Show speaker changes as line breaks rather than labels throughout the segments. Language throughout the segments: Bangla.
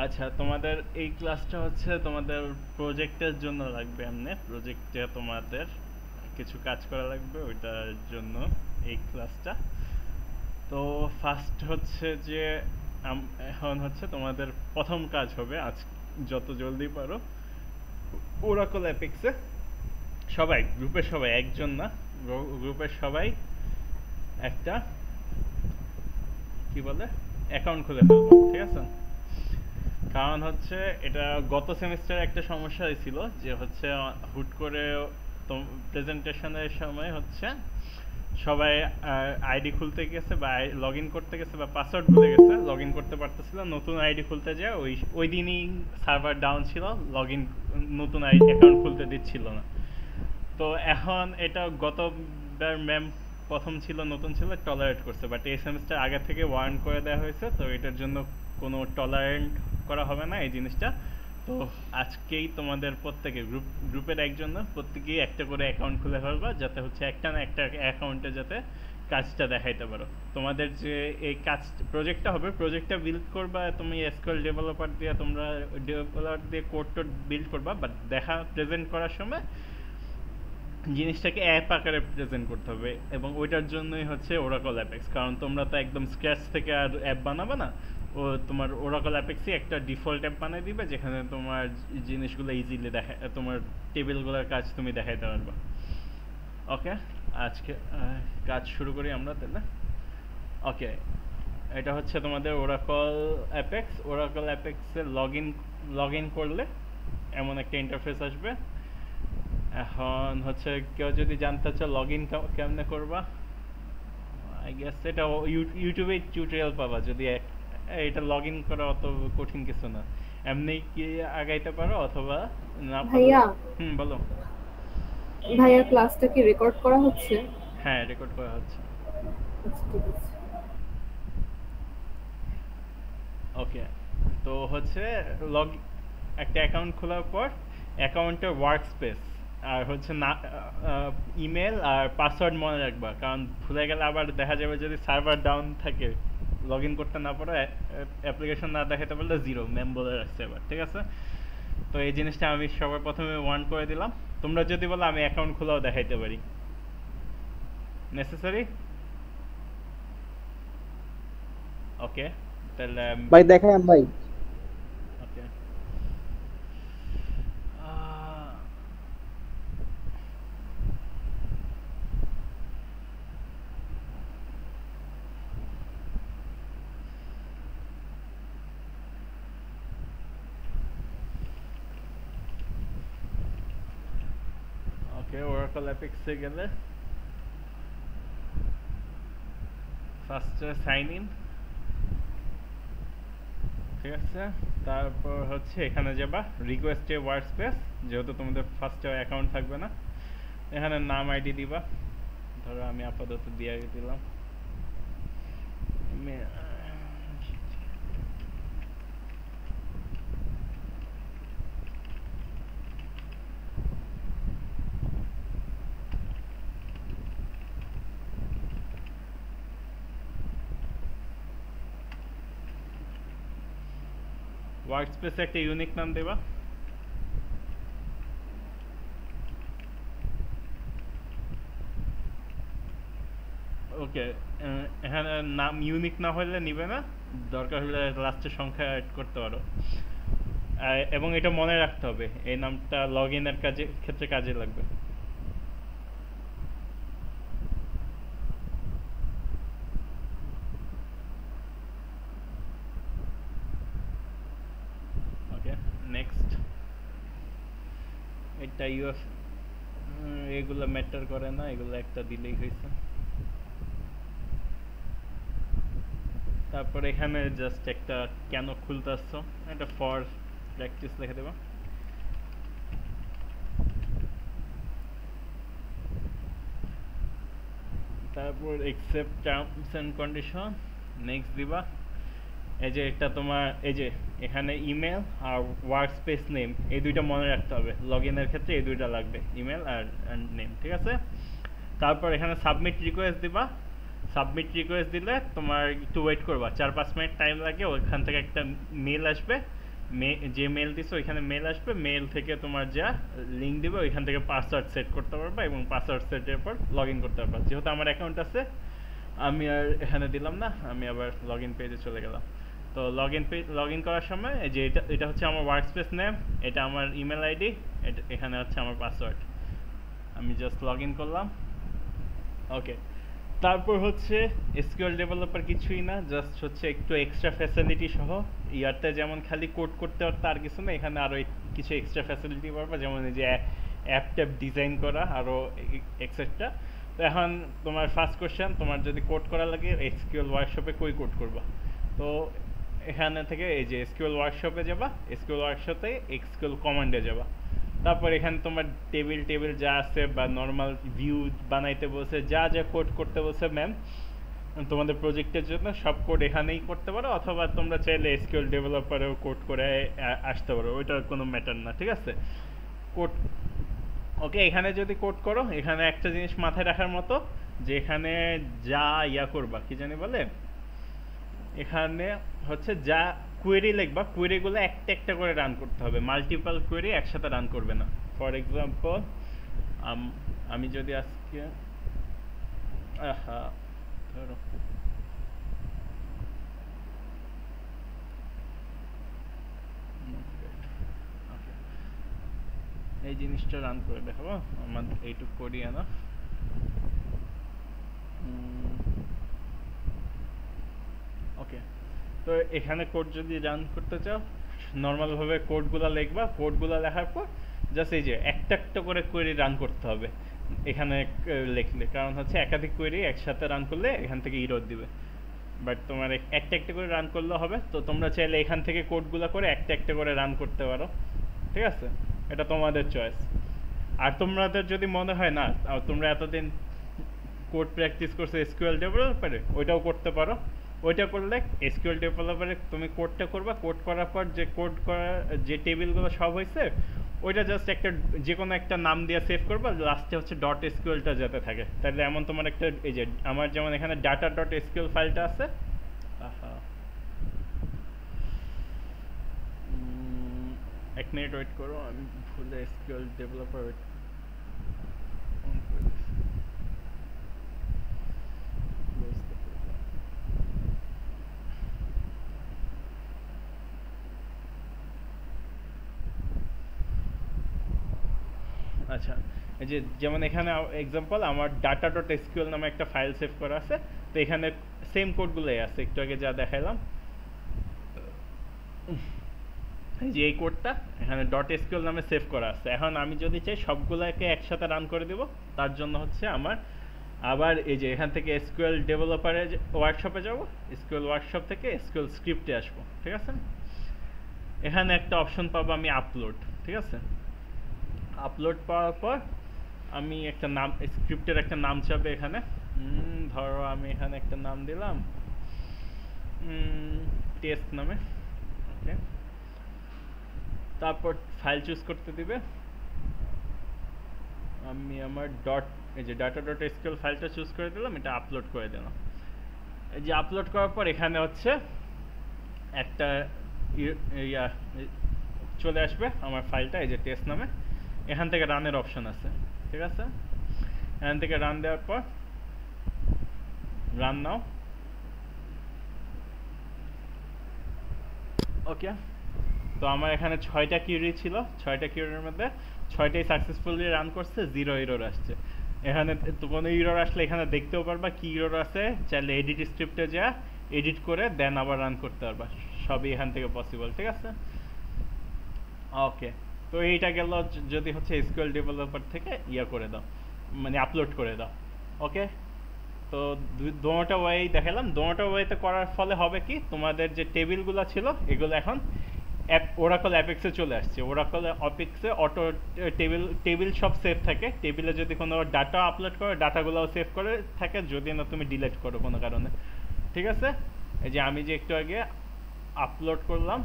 আচ্ছা, তোমাদের এই ক্লাসটা হচ্ছে তোমাদের প্রজেক্টের জন্য লাগবে। এমনি প্রজেক্টে তোমাদের কিছু কাজ করা লাগবে, ওইটার জন্য এই ক্লাসটা। তো ফার্স্ট হচ্ছে যে এখন হচ্ছে তোমাদের প্রথম কাজ হবে আজ, যত জলদি পারো ওরাকল অ্যাপেক্সে সবাই, গ্রুপের সবাই, একজন না, গ্রুপের সবাই একটা কি বলে অ্যাকাউন্ট খুলে ফেলবো, ঠিক আছে? কারণ হচ্ছে এটা গত সেমিস্টারে একটা সমস্যা হয়েছিল যে হচ্ছে হুট করে প্রেজেন্টেশনের সময় হচ্ছে সবাই আইডি খুলতে গেছে বা লগ ইন করতে গেছে বা পাসওয়ার্ড ভুলে গেছে, লগ ইন করতে পারতেছিল, নতুন আইডি খুলতে যায় ওই ওই দিনই সার্ভার ডাউন ছিল, লগ ইন নতুন আইডি অ্যাকাউন্ট খুলতে দিচ্ছিল না। তো এখন এটা গতবার ম্যাম প্রথম ছিল, নতুন ছিল, টলারেট করছে, বাট এই সেমিস্টার আগে থেকে ওয়ার্ন করে দেওয়া হয়েছে, তো এটার জন্য কোনো টলারেন্ট করা হবে না এই জিনিসটা। তো আজকেই তোমাদের প্রত্যেকে গ্রুপের একজন না, প্রত্যেকেই একটা করে অ্যাকাউন্ট খুলে ফেলবা, যাতে হচ্ছে একটা না একটা অ্যাকাউন্টে যাতে কাজটা দেখাইতে পারো। তোমাদের যে এই কাজ প্রজেক্টটা হবে, প্রজেক্টটা বিল্ড করবা তুমি এসকিউএল ডেভেলপার দিয়ে, তোমরা ডেভেলপার দিয়ে কোড টোড বিল্ড করবা, বাট দেখা প্রেজেন্ট করার সময় জিনিসটাকে অ্যাপ আকারে প্রেজেন্ট করতে হবে, এবং ওইটার জন্যই হচ্ছে ওরাকল অ্যাপেক্স। কারণ তোমরা তো একদম স্ক্র্যাচ থেকে আর অ্যাপ বানাবে না, ও তোমার ওরাকল অ্যাপেক্সই একটা ডিফল্ট অ্যাপ বানিয়ে দিবে, যেখানে তোমার জিনিসগুলো ইজিলি দেখা, তোমার টেবিলগুলোর কাজ তুমি দেখাইতে পারবা। ওকে, আজকে কাজ শুরু করি আমরা তাহলে। ওকে, এটা হচ্ছে তোমাদের ওরাকল অ্যাপেক্স। ওরাকল অ্যাপেক্সে লগ ইন করলে এমন একটা ইন্টারফেস আসবে। এখন হচ্ছে কেউ যদি জানতে চাও লগ ইন কেমনে করবা, আই গেস এটা ইউটিউবে টিউটোরিয়াল পাবা। যদি এটা লগ ইন করা অত কঠিন কিছু না, এমনি কি আগাইতে পারো, অথবা না পারলে।
ভাইয়া
বলো।
ভাইয়া ক্লাসটা কি রেকর্ড করা হচ্ছে?
হ্যাঁ, রেকর্ড করা হচ্ছে।
আচ্ছা, ঠিক আছে।
ওকে, তো হচ্ছে লগ একটা অ্যাকাউন্ট খোলার পর অ্যাকাউন্টের ওয়ার্ক স্পেস আর হচ্ছে না ইমেল আর পাসওয়ার্ড মনে রাখবা, কারণ ভুলে গেলে আবার দেখা যাবে যদি সার্ভার ডাউন থাকে, লগ ইন করতে না পারো, অ্যাপ্লিকেশন না দেখাতে পারলে জিরো ম্যাম বলে রাখছে এবার, ঠিক আছে? তো এই জিনিসটা আমি সবার প্রথমে ওয়ার্ন করে দিলাম। তোমরা যদি বলো আমি অ্যাকাউন্ট খোলাও দেখাইতে পারি, নেসেসারি? ওকে, তাহলে
ভাই দেখাই ভাই।
ওকে, ওকে, ওরাকল অ্যাপেক্সে গেলে ফার্স্টে সাইন ইন, ঠিক আছে? তারপর হচ্ছে এখানে যাবা রিকোয়েস্টে ওয়ার্ক স্পেস, যেহেতু তোমাদের ফার্স্টে অ্যাকাউন্ট থাকবে না, এখানে নাম আইডি দিবা। ধরো আমি আপাতত দিয়ে দিলাম ওয়ার্ক স্পেসে একটা ইউনিক নাম দেবা। ওকে, এখানে নাম ইউনিক না হলে নিবে না, দরকার হলে লাস্টের সংখ্যা অ্যাড করতে পারো। এবং এটা মনে রাখতে হবে, এই নামটা লগ ইনের ক্ষেত্রে কাজে লাগবে। ওকে, নেক্সট। এটা ইউএফ, এগুলো ম্যাটার করে না, এগুলো একটা দিলেই হয়েছে। তারপর এখানে জাস্ট একটা কেন খুলতেছ, এটা ফর প্র্যাকটিস লিখে দেবো। তারপর accept terms and condition, next দিবা। এই যে এটা তোমার, এই যে এখানে ইমেল আর ওয়ার্ক স্পেস নেম, এই দুইটা মনে রাখতে হবে, লগ ইনের ক্ষেত্রে এই দুইটা লাগবে, ইমেল আর নেম, ঠিক আছে? তারপর এখানে সাবমিট রিকোয়েস্ট দিবা। সাবমিট রিকোয়েস্ট দিলে তোমার একটু ওয়েট করবা, 4-5 মিনিট টাইম লাগে, ওইখান থেকে একটা মেল আসবে, যে মেল দিছো ওইখানে মেল আসবে, মেল থেকে তোমার যা লিঙ্ক দিবে ওইখান থেকে পাসওয়ার্ড সেট করতে পারবা এবং পাসওয়ার্ড সেটের পর লগ ইন করতে পারবা। যেহেতু আমার অ্যাকাউন্ট আছে আমি আর এখানে দিলাম না, আমি আবার লগ ইন পেজে চলে গেলাম। তো লগ ইন করার সময় এই যে এটা হচ্ছে আমার ওয়ার্কস্পেস নেম, এটা আমার ইমেল আইডি, এখানে হচ্ছে আমার পাসওয়ার্ড। আমি জাস্ট লগ ইন করলাম। ওকে, তারপর হচ্ছে এসকিউএল ডেভেলপার কিছুই না, জাস্ট হচ্ছে একটু এক্সট্রা ফ্যাসিলিটি সহ। ইয়ারতে যেমন খালি কোড করতে পারতো আর কিছু না, এখানে আরও কিছু এক্সট্রা ফ্যাসিলিটি পারবা, যেমন এই যে অ্যাপ ট্যাপ ডিজাইন করা আরও এক্সেট্রা। তো এখন তোমার ফার্স্ট কোশ্চেন, তোমার যদি কোড করা লাগে এসকিউএল ওয়ার্কশপে কই কোড করবা? তো এখানে থেকে এই যে এসকিউএল ওয়ার্কশপে যাবা, এসকিউএল ওয়ার্কশপে এসকিউএল কমান্ডে যাবা। তারপর এখানে তোমার টেবিল যা আছে বা নর্মাল ভিউ বানাইতে বলছে, যা যা কোড করতে বলছে ম্যাম তোমাদের প্রজেক্টের জন্য, সব কোড এখানেই করতে পারো, অথবা তোমরা চাইলে এসকিউএল ডেভেলপারেও কোড করে আসতে পারো, ওইটার কোনো ম্যাটার না, ঠিক আছে? কোড ওকে, এখানে যদি কোড করো, এখানে একটা জিনিস মাথায় রাখার মতো, যে এখানে যা ইয়া করবা কি জানি বলে, এখানে হচ্ছে যা কোয়েরি লিখবা, কোয়েরিগুলো একটা একটা করে রান করতে হবে, মাল্টিপল কোয়েরি একসাথে রান করবে না। ফর এক্সাম্পল আমি যদি আজকে ধরো এই জিনিসটা রান করে দেখাবো, আমার এইটুকু করি না। ওকে, তো এখানে কোড যদি রান করতে চাও, নর্মালভাবে কোডগুলো লিখবা, কোডগুলো লেখার পর জাস্ট এই যে একটা একটা করে কোয়েরি রান করতে হবে এখানে লিখলে, কারণ হচ্ছে একাধিক কোয়েরি একসাথে রান করলে এখান থেকে ইরর দিবে। বাট তোমার একটা একটা করে রান করলে হবে। তো তোমরা চাইলে এখান থেকে কোডগুলো করে একটা একটা করে রান করতে পারো, ঠিক আছে? এটা তোমাদের চয়েস। আর তোমাদের যদি মনে হয় না তোমরা এতদিন কোড প্র্যাকটিস করছো এসকিউএল ডেভেলপারে, ওইটাও করতে পারো। ওইটা করলে এসকিউএল ডেভেলপারে তুমি কোডটা করবা, কোড করার পর যে কোড করা যে টেবিলগুলো সব হয়েছে ওইটা জাস্ট একটা যে কোনো একটা নাম দিয়ে সেভ করবা, লাস্টে হচ্ছে ডট এসকিউএলটা যাতে থাকে। তাহলে এমন তোমার একটা এই যে আমার যেমন এখানে ডাটা ডট এসকিউএল ফাইলটা আছে, এক মিনিট ওয়েট করো, আমি ভুলে এসকিউএল ডেভেলপার অন করে দিচ্ছি। আচ্ছা, এই যে যেমন এখানে এক্সাম্পল আমার ডাটা ডট এসকিউএল নামে একটা ফাইল সেভ করা আছে, তো এখানে সেম কোডগুলোই আছে একটু আগে যা দেখাইলাম। এই যে এই কোডটা এখানে ডট এসকিউএল নামে সেভ করা আছে। এখন আমি যদি চাই সবগুলোকে একসাথে রান করে দেব, তার জন্য হচ্ছে আমার আবার এই যে এখান থেকে এসকিউএল ডেভেলপারে ওয়ার্কশপে যাব, এসকিউএল ওয়ার্কশপ থেকে এসকিউএল স্ক্রিপ্টে আসবো, ঠিক আছে? এখানে একটা অপশন পাবো আমি আপলোড, ঠিক আছে? আপলোড পাওয়ার পর আমি একটা নাম, স্ক্রিপ্টের একটা নাম চাবে এখানে, ধরো আমি এখানে একটা নাম দিলাম টেস্ট নামে। ওকে, তারপর ফাইল চুজ করতে দিবে, আমি আমার এই যে ডাটা ডট এসকিউএল ফাইলটা চুজ করে দিলাম, এটা আপলোড করে দিলাম। এই যে আপলোড করার পর এখানে হচ্ছে একটা ইয়া চলে আসবে আমার ফাইলটা, এই যে টেস্ট নামে। এখান থেকে রানের অপশন আছে, ঠিক আছে? এখান থেকে রান দেওয়ার পর রান নাও। ওকে, তো আমার এখানে 6টা কিউরি ছিল, 6টা কিউরির মধ্যে 6টাই সাকসেসফুলি রান করছে, 0 এরর আসছে। এখানে তো কোনো এরর আসলে এখানে দেখতেও পারবা কি এরর আছে, চাইলে এডিট স্ক্রিপ্টে যা এডিট করে দেন আবার রান করতে পারবা, সবই এখান থেকে পসিবল, ঠিক আছে? ওকে, তো এইটা গেল যদি হচ্ছে এসকিউএল ডেভেলপার থেকে ইয়া করে দাও, মানে আপলোড করে দাও। ওকে, তো দোনোটা ওয়েই দেখালাম। দোনোটা ওয়েতে করার ফলে হবে কি, তোমাদের যে টেবিলগুলো ছিল এগুলো এখন ওরাকল অ্যাপেক্সে চলে আসছে। ওরাকল অ্যাপেক্সে অটো টেবিল সব সেভ থাকে, টেবিলে যদি কোনো ডাটা আপলোড করো ডাটাগুলোও সেভ করে থাকে, যদি না তুমি ডিলিট করো কোনো কারণে, ঠিক আছে? এই যে আমি যে একটু আগে আপলোড করলাম,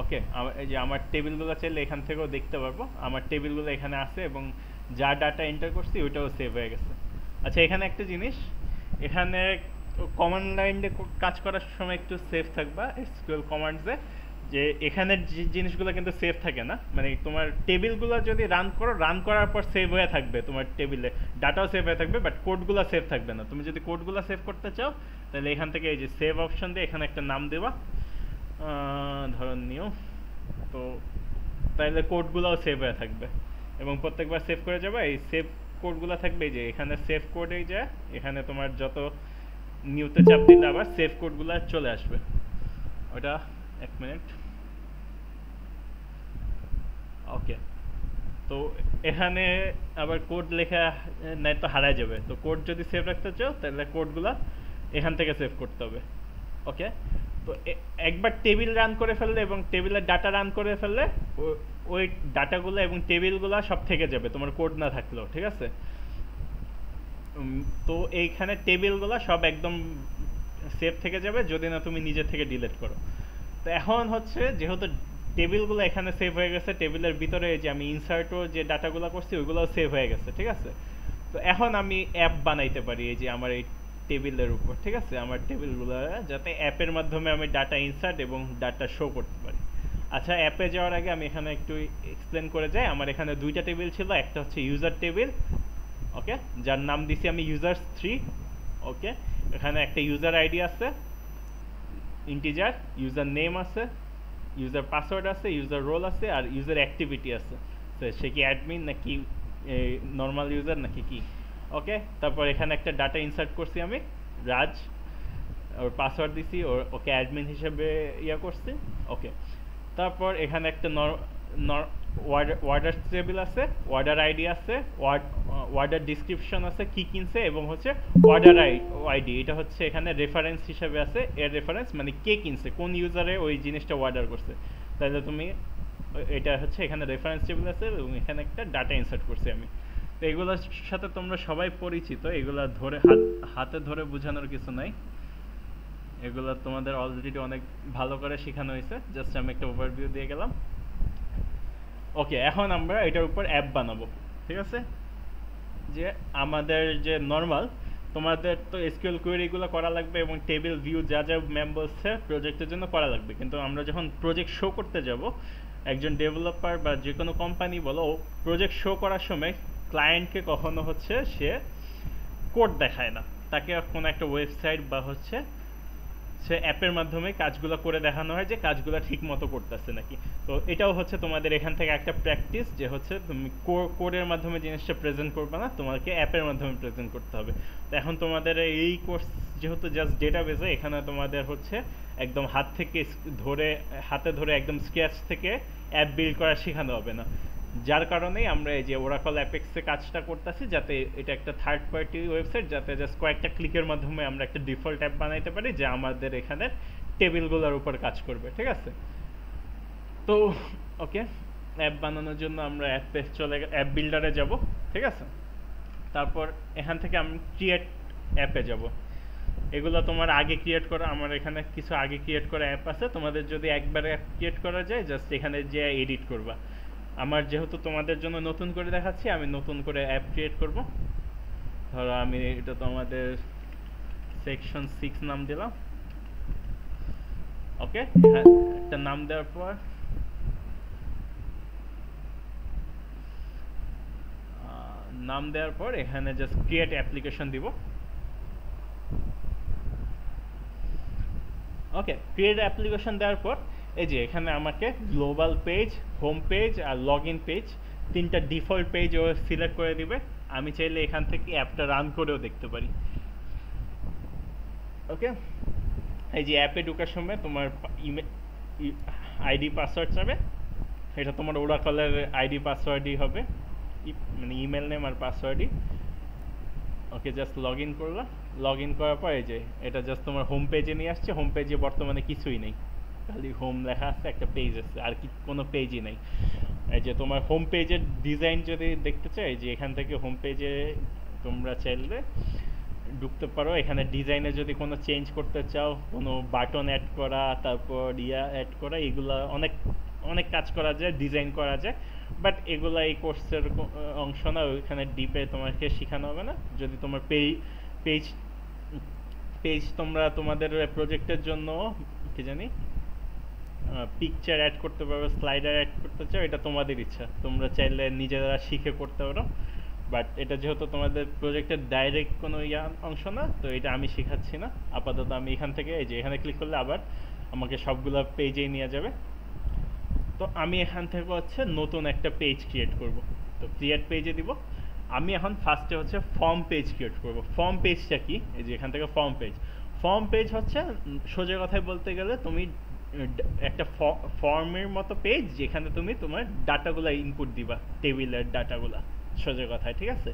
ওকে, এই যে আমার টেবিলগুলো চাইলে এখান থেকেও দেখতে পারবো, আমার টেবিলগুলো এখানে আছে এবং যা ডাটা এন্টার করছি ওইটাও সেভ হয়ে গেছে। আচ্ছা, এখানে একটা জিনিস, এখানে কমান্ড লাইনে কাজ করার সময় একটু সেফ থাকবা এসকিউএল কমান্ডসে, যে এখানের জিনিসগুলো কিন্তু সেভ থাকে না, মানে তোমার টেবিলগুলো যদি রান করো, রান করার পর সেভ হয়ে থাকবে তোমার টেবিলে, ডাটাও সেভ হয়ে থাকবে, বাট কোডগুলো সেভ থাকবে না। তুমি যদি কোডগুলো সেভ করতে চাও তাহলে এখান থেকে এই যে সেভ অপশন দিয়ে এখানে একটা নাম দেবা, ধরো নিউ। তো তাহলে কোডগুলোও সেভ হয়ে থাকবে এবং প্রত্যেকবার সেভ করে যাবে। এই সেভ কোডগুলো থাকবে এই যে এখানে সেভ কোডেই যায়, এখানে তোমার যত নিউতে চাপ দিলে আবার সেভ কোডগুলো চলে আসবে। ওটা 1 মিনিট। ওকে, তো এখানে আবার কোড লেখা নাই তো হারায় যাবে। তো কোড যদি সেভ রাখতে চাও তাহলে কোডগুলো এখান থেকে সেভ করতে হবে। ওকে, তো একবার টেবিল রান করে ফেললে এবং টেবিলের ডাটা রান করে ফেললে ওই ডাটাগুলো এবং টেবিলগুলো সব থেকে যাবে তোমার কোড না থাকলেও, ঠিক আছে? তো এইখানে টেবিলগুলো সব একদম সেভ থেকে যাবে যদি না তুমি নিজে থেকে ডিলিট করো। তো এখন হচ্ছে যেহেতু টেবিলগুলো এখানে সেভ হয়ে গেছে, টেবিলের ভিতরে যে আমি ইনসার্টও যে ডাটাগুলো করছি ওইগুলোও সেভ হয়ে গেছে, ঠিক আছে? তো এখন আমি অ্যাপ বানাইতে পারি এই যে আমার এই টেবিলের উপর, ঠিক আছে? আমার টেবিলগুলো যাতে অ্যাপের মাধ্যমে আমি ডাটা ইনসার্ট এবং ডাটা শো করতে পারি। আচ্ছা, অ্যাপে যাওয়ার আগে আমি এখানে একটু এক্সপ্লেন করে যাই। আমার এখানে দুইটা টেবিল ছিল, একটা হচ্ছে ইউজার টেবিল, ওকে, যার নাম দিছি আমি ইউজার্স 3। ওকে, এখানে একটা ইউজার আইডি আছে ইন্টিজার, ইউজার নেম আছে, ইউজার পাসওয়ার্ড আছে, ইউজার রোল আছে, আর ইউজার অ্যাক্টিভিটি আছে, তো সে কি অ্যাডমিন নাকি নর্মাল ইউজার নাকি কি। ওকে, তারপর এখানে একটা ডাটা ইনসার্ট করছি আমি, রাজ, ওর পাসওয়ার্ড দিছি, ওকে অ্যাডমিন হিসেবে ইয়া করছি। ওকে, তারপর এখানে একটা ওয়ার্ডার টেবিল আছে, ওয়ার্ডার আইডি আছে, ওয়ার্ডার ডিসক্রিপশন আছে কি কিনছে, এবং হচ্ছে ওয়ার্ডার আইডি, এটা হচ্ছে এখানে রেফারেন্স হিসেবে আছে, এর রেফারেন্স মানে কে কিনছে, কোন ইউজারে ওই জিনিসটা অর্ডার করছে। তাহলে তুমি এটা হচ্ছে এখানে রেফারেন্স টেবিল আছে এবং এখানে একটা ডাটা ইনসার্ট করছি আমি। তো এগুলোর সাথে তোমরা সবাই পরিচিত, এগুলা ধরে হাতে ধরে বোঝানোর কিছু নাই, এগুলো তোমাদের অলরেডি অনেক ভালো করে শেখানো হয়েছে, জাস্ট আমি একটা ওভারভিউ দিয়ে গেলাম। ওকে, এখন আমরা এটার উপর অ্যাপ বানাবো, ঠিক আছে? যে আমাদের যে নর্মাল তোমাদের তো এসকিউএল কোয়েরিগুলো করা লাগবে এবং টেবিল ভিউ যা যা ম্যাম বলছে প্রজেক্টের জন্য করা লাগবে, কিন্তু আমরা যখন প্রজেক্ট শো করতে যাব, একজন ডেভেলপার বা যে কোনো কোম্পানি বলো, প্রজেক্ট শো করার সময় ক্লায়েন্টকে কখনো হচ্ছে সে কোড দেখায় না, তাকে কোনো একটা ওয়েবসাইট বা হচ্ছে সে অ্যাপের মাধ্যমে কাজগুলো করে দেখানো হয় যে কাজগুলো ঠিক মতো করতেছে নাকি। তো এটাও হচ্ছে তোমাদের এখান থেকে একটা প্র্যাকটিস, যে হচ্ছে তুমি কোডের মাধ্যমে জিনিসটা প্রেজেন্ট করবে না, তোমাকে অ্যাপের মাধ্যমে প্রেজেন্ট করতে হবে। তো এখন তোমাদের এই কোর্স যেহেতু জাস্ট ডেটাবেসে, এখানে তোমাদের হচ্ছে একদম হাতে ধরে একদম স্ক্র্যাচ থেকে অ্যাপ বিল্ড করা শেখানো হবে না, যার কারণেই আমরা এই যে ওরাকল অ্যাপেক্সে কাজটা করতেছি, যাতে এটা একটা থার্ড পার্টি ওয়েবসাইট, যাতে জাস্ট কয়েকটা ক্লিকের মাধ্যমে আমরা একটা ডিফল্ট অ্যাপ বানাইতে পারি যা আমাদের এখানে টেবিলগুলোর উপর কাজ করবে, ঠিক আছে? তো ওকে, অ্যাপ বানানোর জন্য আমরা অ্যাপ বিল্ডারে যাব, ঠিক আছে? তারপর এখান থেকে আমি ক্রিয়েট অ্যাপে যাব। এগুলো তোমার আগে ক্রিয়েট করা, আমার এখানে কিছু আগে ক্রিয়েট করা অ্যাপ আছে, তোমাদের যদি একবারে অ্যাপ ক্রিয়েট করা যায় জাস্ট এখানে যে এডিট করবা। আমার যেহেতু তোমাদের জন্য নতুন করে দেখাচ্ছি, আমি নতুন করে অ্যাপ ক্রিয়েট করব। ধরো আমি এটা তোমাদের সেকশন 6 নাম দিলাম। ওকে, একটা নাম দেওয়ার পর এখানে জাস্ট ক্রিয়েট অ্যাপ্লিকেশন দিব। ওকে, ক্রিয়েট অ্যাপ্লিকেশন দেওয়ার পর এই যে এখানে আমাকে গ্লোবাল পেজ, হোম পেজ আর লগ ইন পেজ, তিনটা ডিফল্ট পেজ ও সিলেক্ট করে দিবে। আমি চাইলে এখান থেকে অ্যাপটা রান করেও দেখতে পারি। ওকে, এই যে অ্যাপে ঢোকার সময় তোমার আইডি পাসওয়ার্ড চাবে, এটা তোমার ওরাকলের আইডি পাসওয়ার্ডই হবে, মানে ইমেল নেম আর পাসওয়ার্ডই। ওকে, জাস্ট লগ ইন করলা, লগ ইন করার পর এই যে এটা জাস্ট তোমার হোম পেজে নিয়ে আসছে। হোম পেজে বর্তমানে কিছুই নেই, খালি হোম লেখা আছে, একটা পেজ আছে, আর কি কোনো পেজই নেই। এই যে তোমার হোম পেজের ডিজাইন যদি দেখতে চাই, যে এখান থেকে হোম পেজে তোমরা চাইলে ঢুকতে পারো। এখানে ডিজাইনে যদি কোনো চেঞ্জ করতে চাও, কোনো বাটন অ্যাড করা, তারপর অ্যাড করা, এগুলা অনেক অনেক কাজ করা যায়, ডিজাইন করা যায়, বাট এগুলা এই কোর্সের অংশ না, ওইখানে ডিপে তোমাকে শেখানো হবে না। যদি তোমার পেজ পেজ তোমরা তোমাদের প্রজেক্টের জন্য কি জানি পিকচার অ্যাড করতে পারো, স্লাইডার অ্যাড করতে চাও, এটা তোমাদের ইচ্ছা, তোমরা চাইলে নিজেরা শিখে করতে পারো। বাট এটা যেহেতু তোমাদের প্রজেক্টের ডাইরেক্ট কোনো অংশ না, তো এটা আমি শেখাচ্ছি না আপাতত। আমি এখান থেকে এই যে এখানে ক্লিক করলে আবার আমাকে সবগুলো পেজেই নিয়ে যাবে। তো আমি এখান থেকে হচ্ছে নতুন একটা পেজ ক্রিয়েট করব। তো ক্রিয়েট পেজে দিব। আমি এখন ফার্স্টে হচ্ছে ফর্ম পেজ ক্রিয়েট করব। ফর্ম পেজটা কি, এই যে এখান থেকে ফর্ম পেজ। ফর্ম পেজ হচ্ছে সোজা কথায় বলতে গেলে তুমি একটা ফর্মের মতো পেজ, যেখানে তুমি তোমার ডাটাগুলো ইনপুট দিবা, টেবিলের ডাটাগুলা, সোজা কথায়, ঠিক আছে?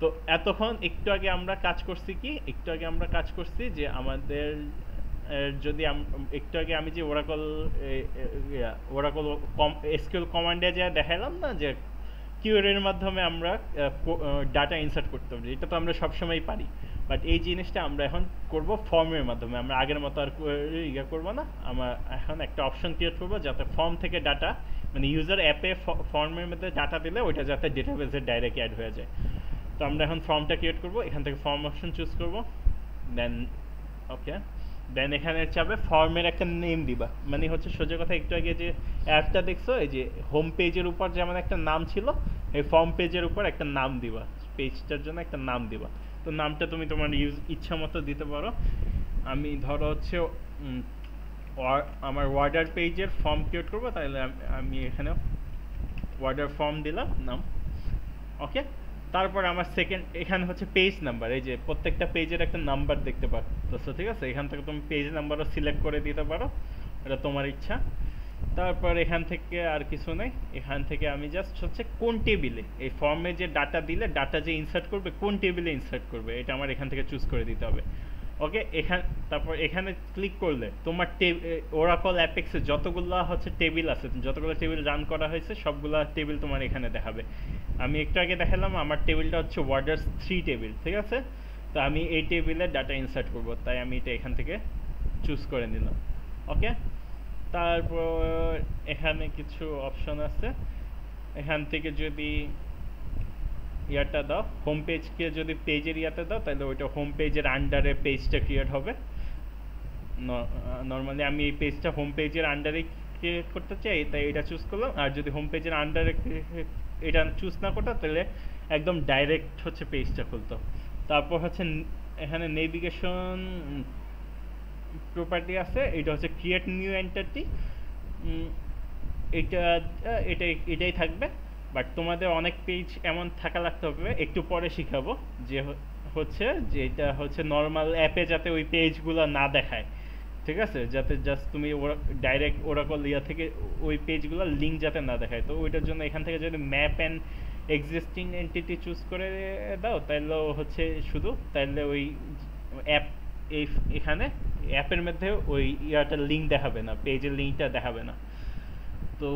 তো এতক্ষণ একটু আগে আমরা কাজ করছি কি, একটু আগে আমরা কাজ করছি যে আমাদের যদি একটু আগে আমি যে ওরাকল এসকিউএল কমান্ডে যা দেখালাম না যে কিউরির মাধ্যমে আমরা ডাটা ইনসার্ট করতে পারি, এটা তো আমরা সবসময় পারি। বাট এই জিনিসটা আমরা এখন করব ফর্মের মাধ্যমে। আমরা আগের মতো আর ইয়ে করবো না, আমরা এখন একটা অপশন ক্রিয়েট করবো যাতে ফর্ম থেকে ডাটা, মানে ইউজার অ্যাপে ফর্মের মধ্যে ডাটা দিলে ওইটা যাতে ডেটাবেসে ডাইরেক্ট অ্যাড হয়ে যায়। তো আমরা এখন ফর্মটা ক্রিয়েট করব, এখান থেকে ফর্ম অপশন চুজ করব, দেন ওকে, দেন এখানে চাবে ফর্মের একটা নেম দিবা। মানে হচ্ছে সোজা কথা একটু আগে যে অ্যাপটা দেখছো, এই যে হোম পেজের উপর যেমন একটা নাম ছিল, এই ফর্ম পেজের উপর একটা নাম দিবা, পেজটার জন্য একটা নাম দিবা। তো নামটা তুমি তোমার ইচ্ছা মতো দিতে পারো। আমি ধরো হচ্ছে আমার ওয়ার্ডার পেজের ফর্ম ক্রিয়েট করবো, তাহলে আমি এখানে ওয়ার্ডার ফর্ম দিলাম নাম, ওকে। তারপর আমার সেকেন্ড এখানে হচ্ছে পেজ নাম্বার, এই যে প্রত্যেকটা পেজের একটা নাম্বার দেখতে পাচ্ছ, ঠিক আছে? এখান থেকে তুমি পেজ নাম্বারও সিলেক্ট করে দিতে পারো, এটা তোমার ইচ্ছা। তারপর এখান থেকে আর কিছু নেই, এখান থেকে আমি জাস্ট হচ্ছে কোন টেবিলে এই ফর্মে যে ডাটা দিলে ডাটা যে ইনসার্ট করবে, কোন টেবিলে ইনসার্ট করবে, এটা আমার এখান থেকে চুজ করে দিতে হবে, ওকে। তারপর এখানে ক্লিক করলে তোমার ওরাকল অ্যাপেক্সে যতগুলো হচ্ছে টেবিল আছে, যতগুলো টেবিল রান করা হয়েছে সবগুলা টেবিল তোমার এখানে দেখাবে। আমি একটু আগে দেখালাম আমার টেবিলটা হচ্ছে ওয়ার্ডার্স 3 টেবিল, ঠিক আছে? তো আমি এই টেবিলে ডাটা ইনসার্ট করব, তাই আমি এটা এখান থেকে চুজ করে নিলাম, ওকে। তারপর এখানে কিছু অপশন আছে, এখান থেকে যদি ইয়াটা দাও, হোম পেজকে যদি পেজের ইয়াতে দাও, তাহলে ওইটা হোম পেজের আন্ডারে পেজটা ক্রিয়েট হবে। নর্মালি আমি এই পেজটা হোম পেজের আন্ডারে ক্রিয়েট করতে চাই, তাই এটা চুজ করলাম। আর যদি হোম পেজের আন্ডারে এটা চুজ না করতো, তাহলে একদম ডাইরেক্ট হচ্ছে পেজটা খুলতো। তারপর হচ্ছে এখানে নেভিগেশন প্রপার্টি আছে, এটা হচ্ছে ক্রিয়েট নিউ এন্টিটি, এটাই থাকবে। বাট তোমাদের অনেক পেজ এমন থাকা লাগতে হবে, একটু পরে শিখাবো, যে হচ্ছে যে এটা হচ্ছে নর্মাল অ্যাপে যাতে ওই পেজগুলো না দেখায়, ঠিক আছে? যাতে জাস্ট তুমি ডাইরেক্ট ওরাকল ইয়া থেকে ওই পেজগুলো লিঙ্ক যাতে না দেখায়। তো ওইটার জন্য এখান থেকে যদি map and existing entity choose করে দাও, তাহলেও হচ্ছে শুধু, তাহলে ওই অ্যাপ এখানে অ্যাপের মধ্যে ওই ইয়াটার লিঙ্ক দেখাবে না, পেজের লিঙ্কটা দেখাবে না। তো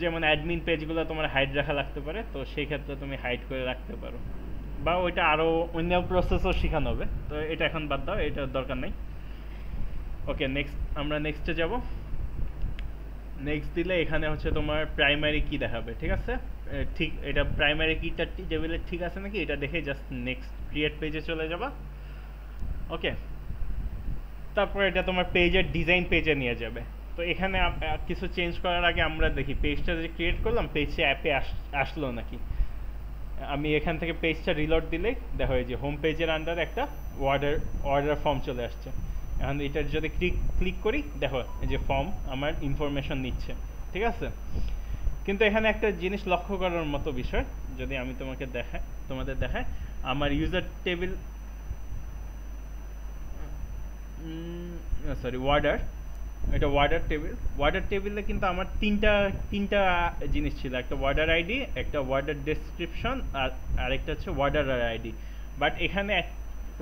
যেমন অ্যাডমিন পেজগুলো তোমার হাইড রাখা লাগতে পারে, তো সেই ক্ষেত্রে তুমি হাইড করে রাখতে পারো, বা ওইটা আরও অন্য প্রসেসও শেখানো হবে। তো এটা এখন বাদ দাও, এটার দরকার নেই, ওকে। আমরা নেক্সটে যাব। নেক্সট দিলে এখানে হচ্ছে তোমার প্রাইমারি কি দেখাবে, ঠিক আছে? ঠিক এটা প্রাইমারি কিটা টেবিলের ঠিক আছে নাকি এটা দেখে জাস্ট নেক্সট ক্রিয়েট পেজে চলে যাবা, ওকে। তারপর এটা তোমার পেজের ডিজাইন পেজে নিয়ে যাবে। তো এখানে কিছু চেঞ্জ করার আগে আমরা দেখি পেজটা যে ক্রিয়েট করলাম, পেজটা অ্যাপে আসলো নাকি। আমি এখান থেকে পেজটা রিলোড দিলেই দেখো এই যে হোম পেজের আন্ডারে একটা অর্ডার ফর্ম চলে আসছে। এখন এটার যদি ক্লিক করি, দেখো এই যে ফর্ম আমার ইনফরমেশন নিচ্ছে, ঠিক আছে? কিন্তু এখানে একটা জিনিস লক্ষ্য করার মতো বিষয়, যদি আমি তোমাদের দেখাই, আমার ইউজার টেবিল সরি ওয়ার্ডার, এটা ওয়ার্ডার টেবিলে কিন্তু আমার তিনটা জিনিস ছিল, একটা ওয়ার্ডার আইডি, একটা ওয়ার্ডার ডেসক্রিপশন, আর আরেকটা হচ্ছে ওয়ার্ডার আইডি। বাট এখানে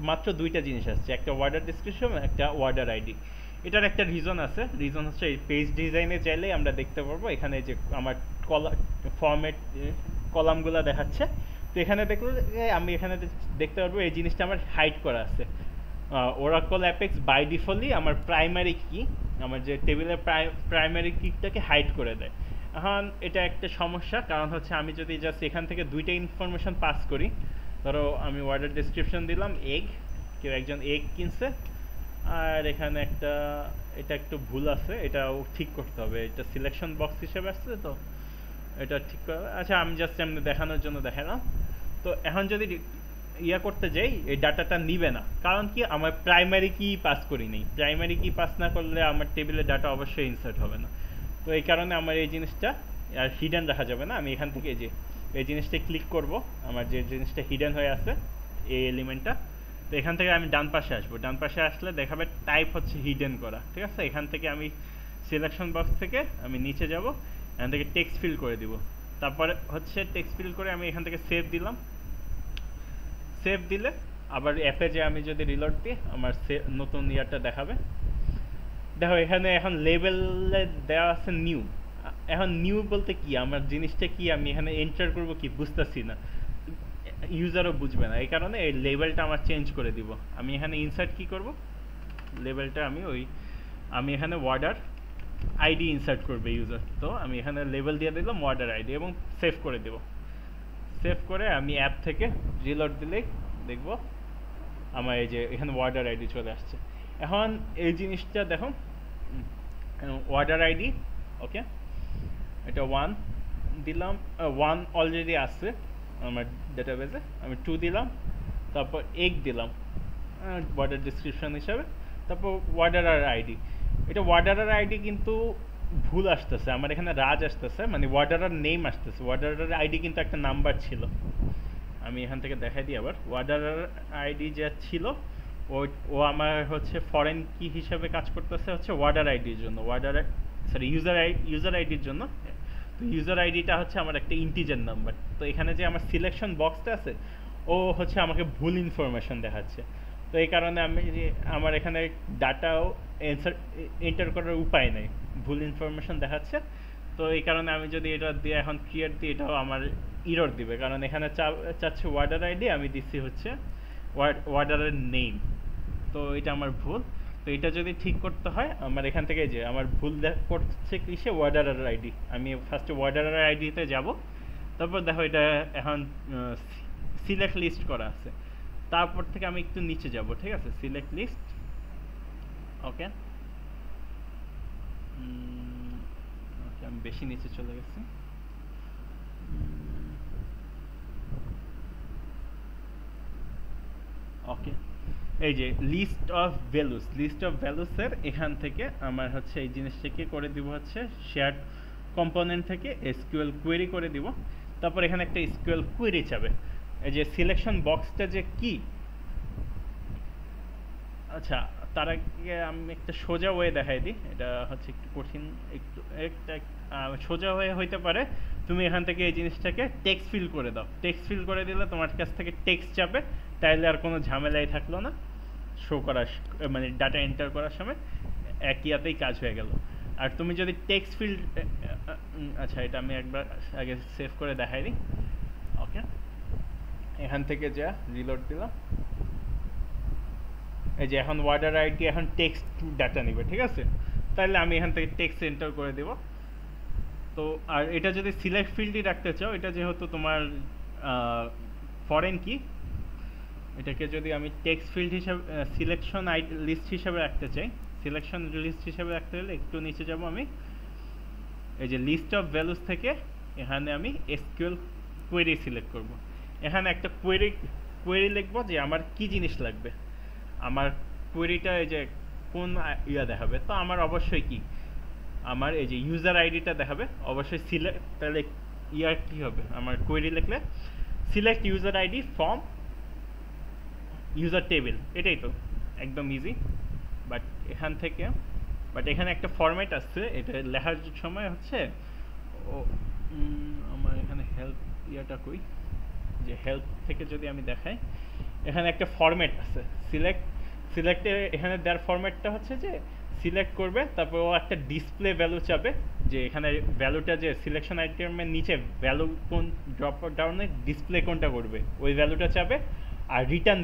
মাত্র দুইটা জিনিস আসছে, একটা ওয়ার্ডার ডেসক্রিপশন, একটা ওয়ার্ডার আইডি। এটার একটা রিজন হচ্ছে এই পেজ ডিজাইনে চাইলেই আমরা দেখতে পারবো এখানে যে আমার ফরম্যাট কলামগুলো দেখাচ্ছে। তো এখানে দেখলে আমি এখানে দেখতে পারবো এই জিনিসটা আমার হাইড করা আছে। ওরাকল অ্যাপেক্স বাই ডিফল্টলি আমার প্রাইমারি কি, আমার যে টেবিলের প্রাইমারি কিটাকে হাইড করে দেয়। এখন এটা একটা সমস্যা, কারণ হচ্ছে আমি যদি জাস্ট এখান থেকে দুইটা ইনফরমেশন পাস করি, ধরো আমি ওয়ার্ডার ডেসক্রিপশন দিলাম কেউ একজন এগ কিনছে, আর এখানে একটা এটা একটু ভুল আছে, এটাও ঠিক করতে হবে। এটা সিলেকশন বক্স হিসেবে আসছে, তো এটা ঠিক করে। আচ্ছা, আমি জাস্ট এমনি দেখানোর জন্য দেখালাম। তো এখন যদি ইয়া করতে যাই, এই ডাটাটা নিবে না, কারণ কি আমার প্রাইমারি কি পাস করি নেই। প্রাইমারি কি পাস না করলে আমার টেবিলে ডাটা অবশ্যই ইনসার্ট হবে না। তো এই কারণে আমার এই জিনিসটা আর হিডেন রাখা যাবে না। আমি এখান থেকে এই জিনিসটা ক্লিক করব, আমার যে জিনিসটা হিডেন হয়ে আছে এই এলিমেন্টটা। তো এখান থেকে আমি ডান পাশে আসবো, ডান পাশে আসলে দেখাবে টাইপ হচ্ছে হিডেন করা, ঠিক আছে। এখান থেকে আমি সিলেকশন বক্স থেকে আমি নিচে যাব, এখান থেকে টেক্সট ফিল করে দিব। তারপরে হচ্ছে টেক্সট ফিল করে আমি এখান থেকে সেভ দিলাম। সেভ দিলে আবার অ্যাপে যে আমি যদি রিলোড দিই, আমার নতুন ইয়ারটা দেখাবে। দেখো এখানে এখন লেভেলে দেওয়া আছে নিউ। এখন নিউ বলতে কি, আমার জিনিসটা কি আমি এখানে এন্টার করব কি বুঝতেছি না, ইউজারও বুঝবে না। এই কারণে এই লেভেলটা আমার চেঞ্জ করে দিব। আমি এখানে ইনসার্ট কি করব, লেভেলটা আমি এখানে ওয়ার্ডার আইডি ইনসার্ট করবে ইউজার। তো আমি এখানে লেভেল দিয়ে দিলাম ওয়ার্ডার আইডি এবং সেভ করে দেব। সেভ করে আমি অ্যাপ থেকে রিলোড দিলেই দেখব আমার এই যে এখানে ওয়ার্ডার আইডি চলে আসছে। এখন এই জিনিসটা দেখো, ওয়ার্ডার আইডি ওকে, এটা 1 দিলাম, 1 অলরেডি আছে আমার ডেটাবেসে। আমি 2 দিলাম, তারপর 1 দিলাম ওয়ার্ডার ডিসক্রিপশন হিসাবে, তারপর ওয়ার্ডারার আইডি। এটা ওয়ার্ডারার আইডি কিন্তু ভুল আসতেছে, আমার এখানে রাজ আসতেছে, মানে ওয়ার্ডারার নেম আসতেছে। ওয়ার্ডারার আইডি কিন্তু একটা নাম্বার ছিল। আমি এখান থেকে দেখাই দিই আবার। ওয়ার্ডারার আইডি যা ছিল ও আমার হচ্ছে ফরেন কি হিসাবে কাজ করতেছে হচ্ছে ওয়ার্ডার আইডির জন্য, ইউজার আইডির জন্য। তো ইউজার আইডিটা হচ্ছে আমার একটা ইন্টিজার নাম্বার। তো এখানে যে আমার সিলেকশন বক্সটা আছে ও হচ্ছে আমাকে ভুল ইনফরমেশন দেখাচ্ছে। তো এই কারণে আমার এখানে ডাটাও এন্টার করার উপায় নেই, ভুল ইনফরমেশন দেখাচ্ছে। তো এই কারণে আমি যদি এটা দিয়ে এখন ক্রিয়েট দিই, এটাও আমার ইরর দিবে, কারণ এখানে চাচ্ছে ওয়ার্ডার আইডি, আমি দিচ্ছি হচ্ছে ওয়ার্ডারের নেম। তো এটা আমার ভুল। তো এটা যদি ঠিক করতে হয়, আমার এখান থেকে যে আমার ভুল করছে কিসে, ওয়ার্ডারের আইডি। আমি ফার্স্টে ওয়ার্ডারের আইডিতে যাব, তারপর দেখো এটা এখন সিলেক্ট লিস্ট করা আছে। তারপর থেকে আমি একটু নিচে যাব, ঠিক আছে, সিলেক্ট লিস্ট ওকে। আমি বেশি নিচে চলে গেছি। ওকে, এই যে লিস্ট অফ ভ্যালুসের এখান থেকে আমার হচ্ছে এই জিনিসটাকে করে দিব হচ্ছে শেয়ার্ড কম্পোনেন্ট থেকে এসকিউএল কোয়েরি করে দিব। তারপর এখানে একটা এসকিউএল কোয়েরি চাবে। এই যে সিলেকশন বক্সটা যে কি, আচ্ছা তার আগে আমি একটা সোজা ওয়ে দেখাই দিই। এটা হচ্ছে একটু কঠিন, একটা সোজা ওয়ে হইতে পারে তুমি এখান থেকে এই জিনিসটাকে টেক্সট ফিল করে দাও। টেক্সট ফিল করে দিলে তোমার কাছ থেকে টেক্সট যাবে, তাইলে আর কোনো ঝামেলাই থাকলো না শো করার, মানে ডাটা এন্টার করার সময় একইয়াতেই কাজ হয়ে গেল। আর তুমি যদি টেক্সট ফিল্ড, আচ্ছা এটা আমি একবার আগে সেভ করে দেখাই দিই। ওকে, এখান থেকে যা রিলোড দিলাম, এই যে এখন ওয়ার্ডার আইডি এখন টেক্সট ডাটা নিবে, ঠিক আছে। তাহলে আমি এখান থেকে টেক্সট এন্টার করে দেব। তো আর এটা যদি সিলেক্ট ফিল্ডই রাখতে চাও, এটা যেহেতু তোমার ফরেন কি, এটাকে যদি আমি টেক্সট ফিল্ড হিসাবে সিলেকশন লিস্ট হিসাবে রাখতে চাই, সিলেকশন লিস্ট হিসাবে রাখতে হলে একটু নিচে যাব আমি। এই যে লিস্ট অফ ভ্যালুস থেকে এখানে আমি এসকিউএল কোয়েরি সিলেক্ট করব। এখানে একটা কোয়েরি লিখবো যে আমার কি জিনিস লাগবে। আমার কোয়েরিটা এই যে কোন ইয়া দেখাবে, তো আমার অবশ্যই কি আমার এই যে ইউজার আইডিটা দেখাবে অবশ্যই। সিলেক্ট, তাহলে ইয়ার কি হবে, আমার কোয়েরি লিখলে select user ID from user table, এটাই তো একদম ইজি। বাট এখানে একটা ফরম্যাট আছে, এটা লেখার সময় হচ্ছে আমার এখানে হেল্প ইয়াটা কই, যে হেল্প থেকে যদি আমি দেখাই, এখানে একটা ফরম্যাট আছে সিলেক্টের। এখানে দেওয়ার ফরম্যাটটা হচ্ছে যে সিলেক্ট করবে, তারপর ও একটা ডিসপ্লে ভ্যালু চাবে, যে এখানে ভ্যালুটা যে সিলেকশন আইটেমের নিচে ভ্যালু কোন ড্রপ ডাউনে ডিসপ্লে কোনটা করবে ওই ভ্যালুটা চাবে। আর রিটার্ন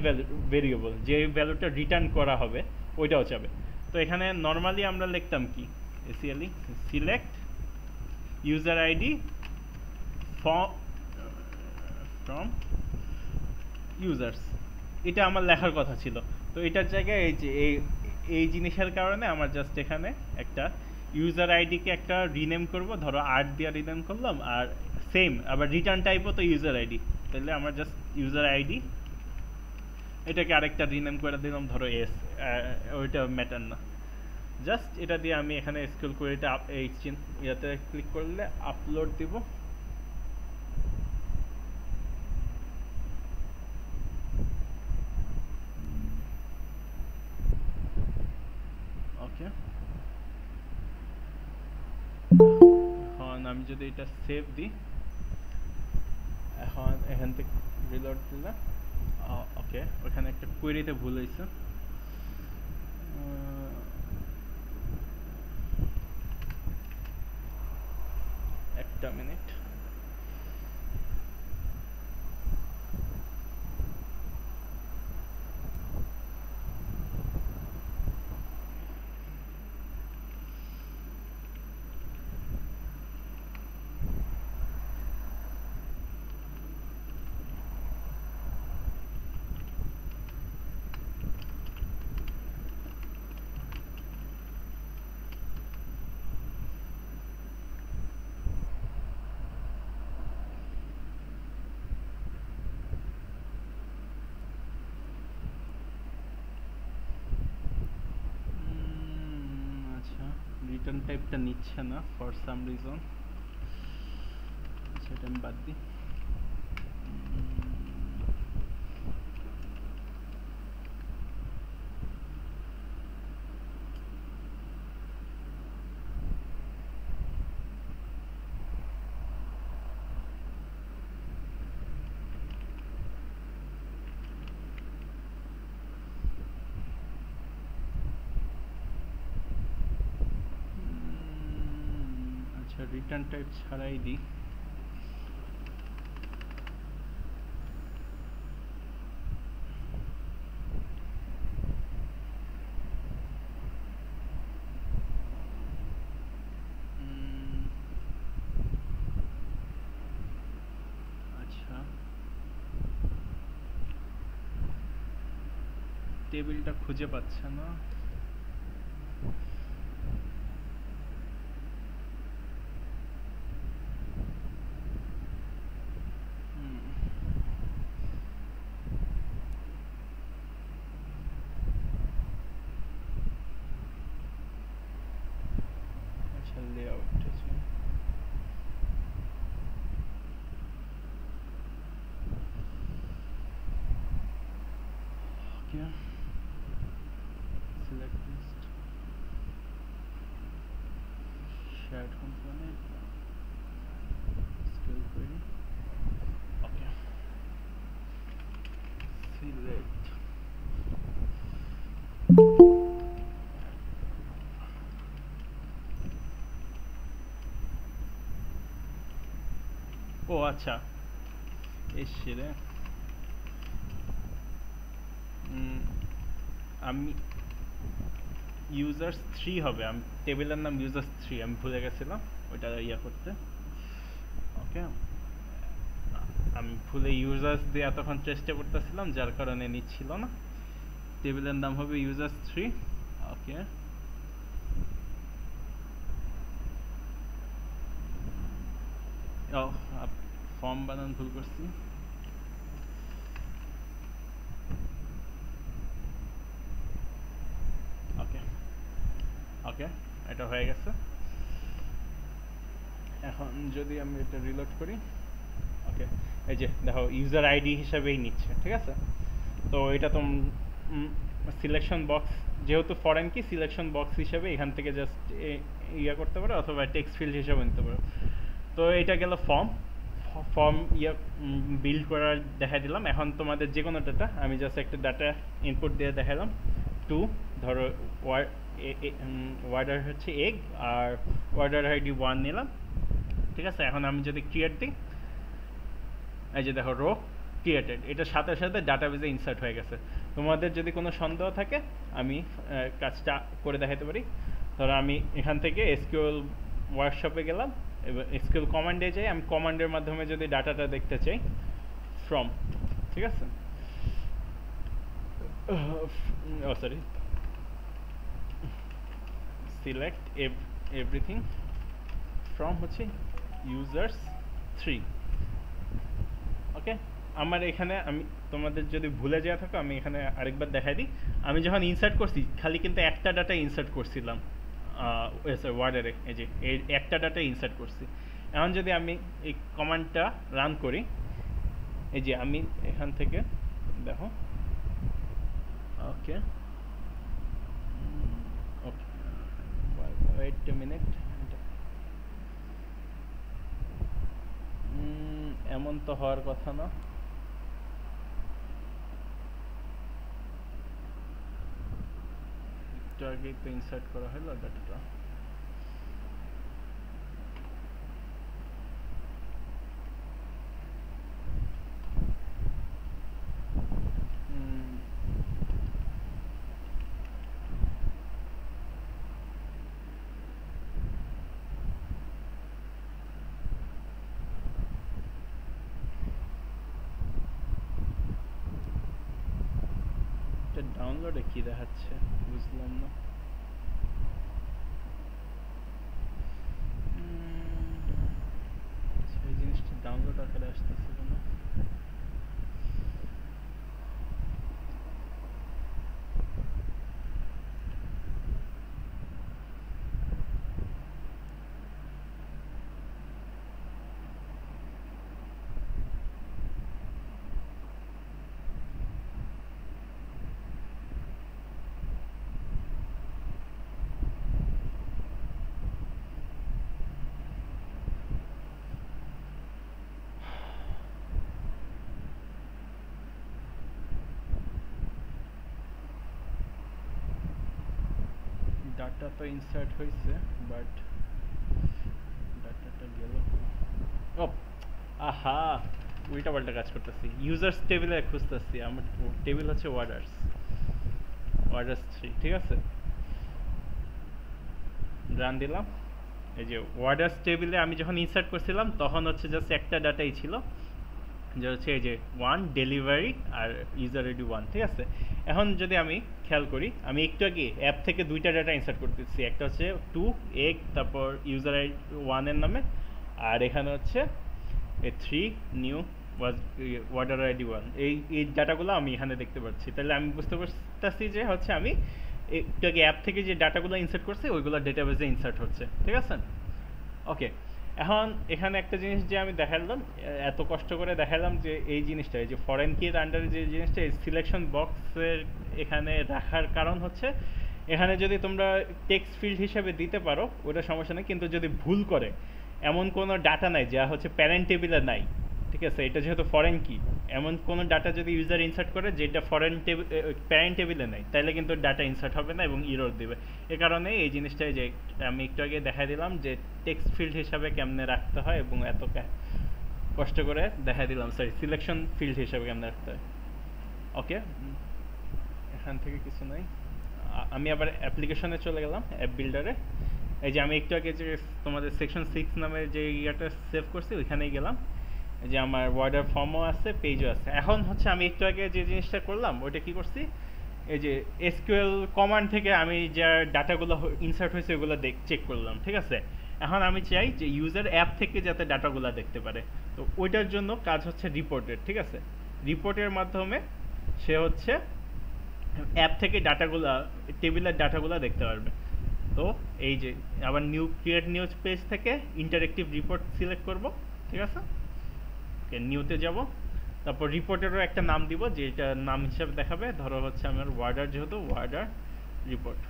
ভেরিয়েবল, যে ভ্যালুটা রিটার্ন করা হবে ওইটাও চাবে। তো এখানে নর্মালি আমরা লিখতাম কি, এসিএলই select user ID from users, এটা আমার লেখার কথা ছিল। তো এটার জায়গায় এই যে এই জিনিসের কারণে আমার জাস্ট এখানে একটা ইউজার আইডিকে একটা রিনেম করব, ধরো আর্ট দিয়ে রিনেম করলাম, আর সেম আবার রিটার্ন টাইপও তো ইউজার আইডি, তাহলে আমার জাস্ট ইউজার আইডি এটাকে আরেকটা রিনেম করে দিলাম ধরো এস, ওইটা ম্যাটার না। জাস্ট এটা দিয়ে আমি এখানে স্ক্রল করে এটা এই ইয়াতে ক্লিক করলে আপলোড দিব। ওকে, এখন আমি যদি এটা সেভ দিই, এখন এখান থেকে রিলোড দিলে ওকে, ওখানে একটা কোয়েরিতে ভুল হয়েছে। একটা মিনিট। আচ্ছা, রিটার্ন টাইপটা নিচ্ছে না ফর সাম রিজন, সেটা আমি বাদ দিই। আচ্ছা, রিটার্ন টাইপ ছাড়াই দিই। আচ্ছা, টেবিলটা খুঁজে পাচ্ছে না। আচ্ছা, লেআউট আছে। Okay, select list, shared component, scale query, okay, select, ও আচ্ছা, এসে রে, আমি ইউজার্স 3 হবে, আমি টেবিলের নাম ইউজার্স 3, আমি ভুলে গেছিলাম ওইটা ইয়া করতে। ওকে, আমি ভুলে ইউজার্স দিয়ে এতক্ষণ চেষ্টা করতেছিলাম, যার কারণে নিচ্ছিল না। টেবিলের নাম হবে ইউজার্স 3। ওকে, ও ফর্ম বানান ভুল করছি। ওকে ওকে, এটা হয়ে গেছে। এখন যদি আমি এটা রিলোড করি, ওকে, এই যে দেখো ইউজার আইডি হিসাবেই নিচ্ছে, ঠিক আছে। তো এটা তো সিলেকশন বক্স, যেহেতু ফরেন কি, সিলেকশন বক্স হিসাবে এখান থেকে জাস্ট ইয়া করতে পারো, অথবা টেক্সট ফিল্ড হিসাবে নিতে পারো। তো এটা গেল ফর্ম ইয়া বিল্ড করার দেখা দিলাম। এখন তোমাদের যে কোনো ডাটা, আমি জাস্ট একটা ডাটা ইনপুট দিয়ে দেখালাম। ধরো ওয়ার্ডার হচ্ছে এগ, আর ওয়ার্ডার আইডি 1 নিলাম, ঠিক আছে। এখন আমি যদি ক্রিয়েট দিই, এই যে দেখো রো ক্রিয়েটেড, এটার সাথে সাথে ডাটাবেজে ইনসার্ট হয়ে গেছে। তোমাদের যদি কোনো সন্দেহ থাকে আমি কাজটা করে দেখাতে পারি। ধরো আমি এখান থেকে এসকিউএল ওয়ার্কশপে গেলাম, এবার এসকিউএল কমান্ডে যাই, আমি কমান্ডের মাধ্যমে যদি ডাটাটা দেখতে চাই ফ্রম, ঠিক আছে, ও সরি, সিলেক্ট এভরিথিং ফ্রম হচ্ছে ইউজার্স 3। ওকে, আমার এখানে আমি তোমাদের যদি ভুলে যাওয়া থাকো আমি এখানে আরেকবার দেখাই দিই। আমি যখন ইনসার্ট করছি খালি কিন্তু একটা ডাটা ইনসার্ট করছিলাম ওয়ার্ডারে, এই যে এই একটা ডাটা ইনসার্ট করছি। এখন যদি আমি এই কমান্ডটা রান করি, এই যে আমি এখান থেকে দেখো, ওকে ওকে ওয়েট এ মিনিট, এমন তো হওয়ার কথা না। একটু আগেই তো ইনসার্ট করা হলো ডাটাটা। ডাউনলোডে কি দেখাচ্ছে বুঝলাম না। সেই জিনিসটা ডাউনলোড আকারে আসতেছে কেন? ডাটা তো ইনসার্ট হয়েছে বাট ডাটাটা গেল। ও আহা, উল্টা পাল্টা কাজ করতেছি। ইউজার্স টেবিলে খুঁজতেছি, আমার টেবিল হচ্ছে ওয়ার্ডার্স 3, ঠিক আছে। রান দিলাম। এই যে ওয়ার্ডার্স টেবিলে আমি যখন ইনসার্ট করছিলাম তখন হচ্ছে জাস্ট একটা ডাটাই ছিল, যে হচ্ছে এই যে 1 ডেলিভারি আর ইউজার আইডি 1, ঠিক আছে। এখন যদি আমি খেয়াল করি, আমি একটু আগে অ্যাপ থেকে দুইটা ডাটা ইনসার্ট করতেছি, একটা হচ্ছে 2 এগ তারপর ইউজার আইডি 1 এর নামে, আর এখানে হচ্ছে এই 3 নিউ ওয়ার্ডার আইডি 1। এই ডাটাগুলো আমি এখানে দেখতে পাচ্ছি। তাহলে আমি বুঝতে পারতেছি যে হচ্ছে আমি একটু আগে অ্যাপ থেকে যে ডাটাগুলো ইনসার্ট করছি ওইগুলো ডেটাবেসে ইনসার্ট হচ্ছে, ঠিক আছে। ওকে, এখন এখানে একটা জিনিস যে আমি দেখালাম, এত কষ্ট করে দেখালাম যে এই জিনিসটা, এই যে ফরেন কির আন্ডারে যে জিনিসটা এই সিলেকশন বক্সের এখানে রাখার কারণ হচ্ছে, এখানে যদি তোমরা টেক্সট ফিল্ড হিসেবে দিতে পারো ওটা সমস্যা নেই, কিন্তু যদি ভুল করে এমন কোনো ডাটা নাই যা হচ্ছে প্যারেন্ট টেবিলে নাই, ঠিক আছে। এটা যেহেতু ফরেন কি, এমন কোনো ডাটা যদি ইউজার ইনসার্ট করে যেটা ফরেন টেবিল প্যারেন্ট টেবিলে নেই, তাহলে কিন্তু ডাটা ইনসার্ট হবে না এবং ইরর দিবে। এ কারণে এই জিনিসটাই যে আমি একটু আগে দেখা দিলাম যে টেক্সট ফিল্ড হিসাবে কেমনে রাখতে হয়, এবং এত কষ্ট করে দেখা দিলাম, সরি সিলেকশন ফিল্ড হিসাবে কেমনে রাখতে হয়। ওকে, এখান থেকে কিছু নাই। আমি আবার অ্যাপ্লিকেশনে চলে গেলাম, অ্যাপ বিল্ডারে। এই যে আমি একটু আগে যে তোমাদের সেকশন 6 নামের যে ইয়েটা সেভ করছি ওইখানেই গেলাম, যে আমার ওয়ার্ডার ফর্মও আছে, পেজও আছে। এখন হচ্ছে আমি একটু আগে যে জিনিসটা করলাম ওইটা কি করছি, এই যে এসকিউএল কমান্ড থেকে আমি যা ডাটাগুলো ইনসার্ট হয়েছে ওগুলো চেক করলাম, ঠিক আছে। এখন আমি চাই যে ইউজার অ্যাপ থেকে যাতে ডাটাগুলো দেখতে পারে, তো ওইটার জন্য কাজ হচ্ছে রিপোর্টের, ঠিক আছে। রিপোর্টের মাধ্যমে সে হচ্ছে অ্যাপ থেকে ডাটাগুলা, টেবিলের ডাটাগুলো দেখতে পারবে। তো এই যে আবার ক্রিয়েট নিউজ পেজ থেকে ইন্টারেক্টিভ রিপোর্ট সিলেক্ট করব, ঠিক আছে। নিউতে যাব, তারপর রিপোর্টেরও একটা নাম দিব, যেটা নাম হিসাবে দেখাবে, ধরো হচ্ছে আমার ওয়ার্ডার, যেহেতু ওয়ার্ডার রিপোর্ট।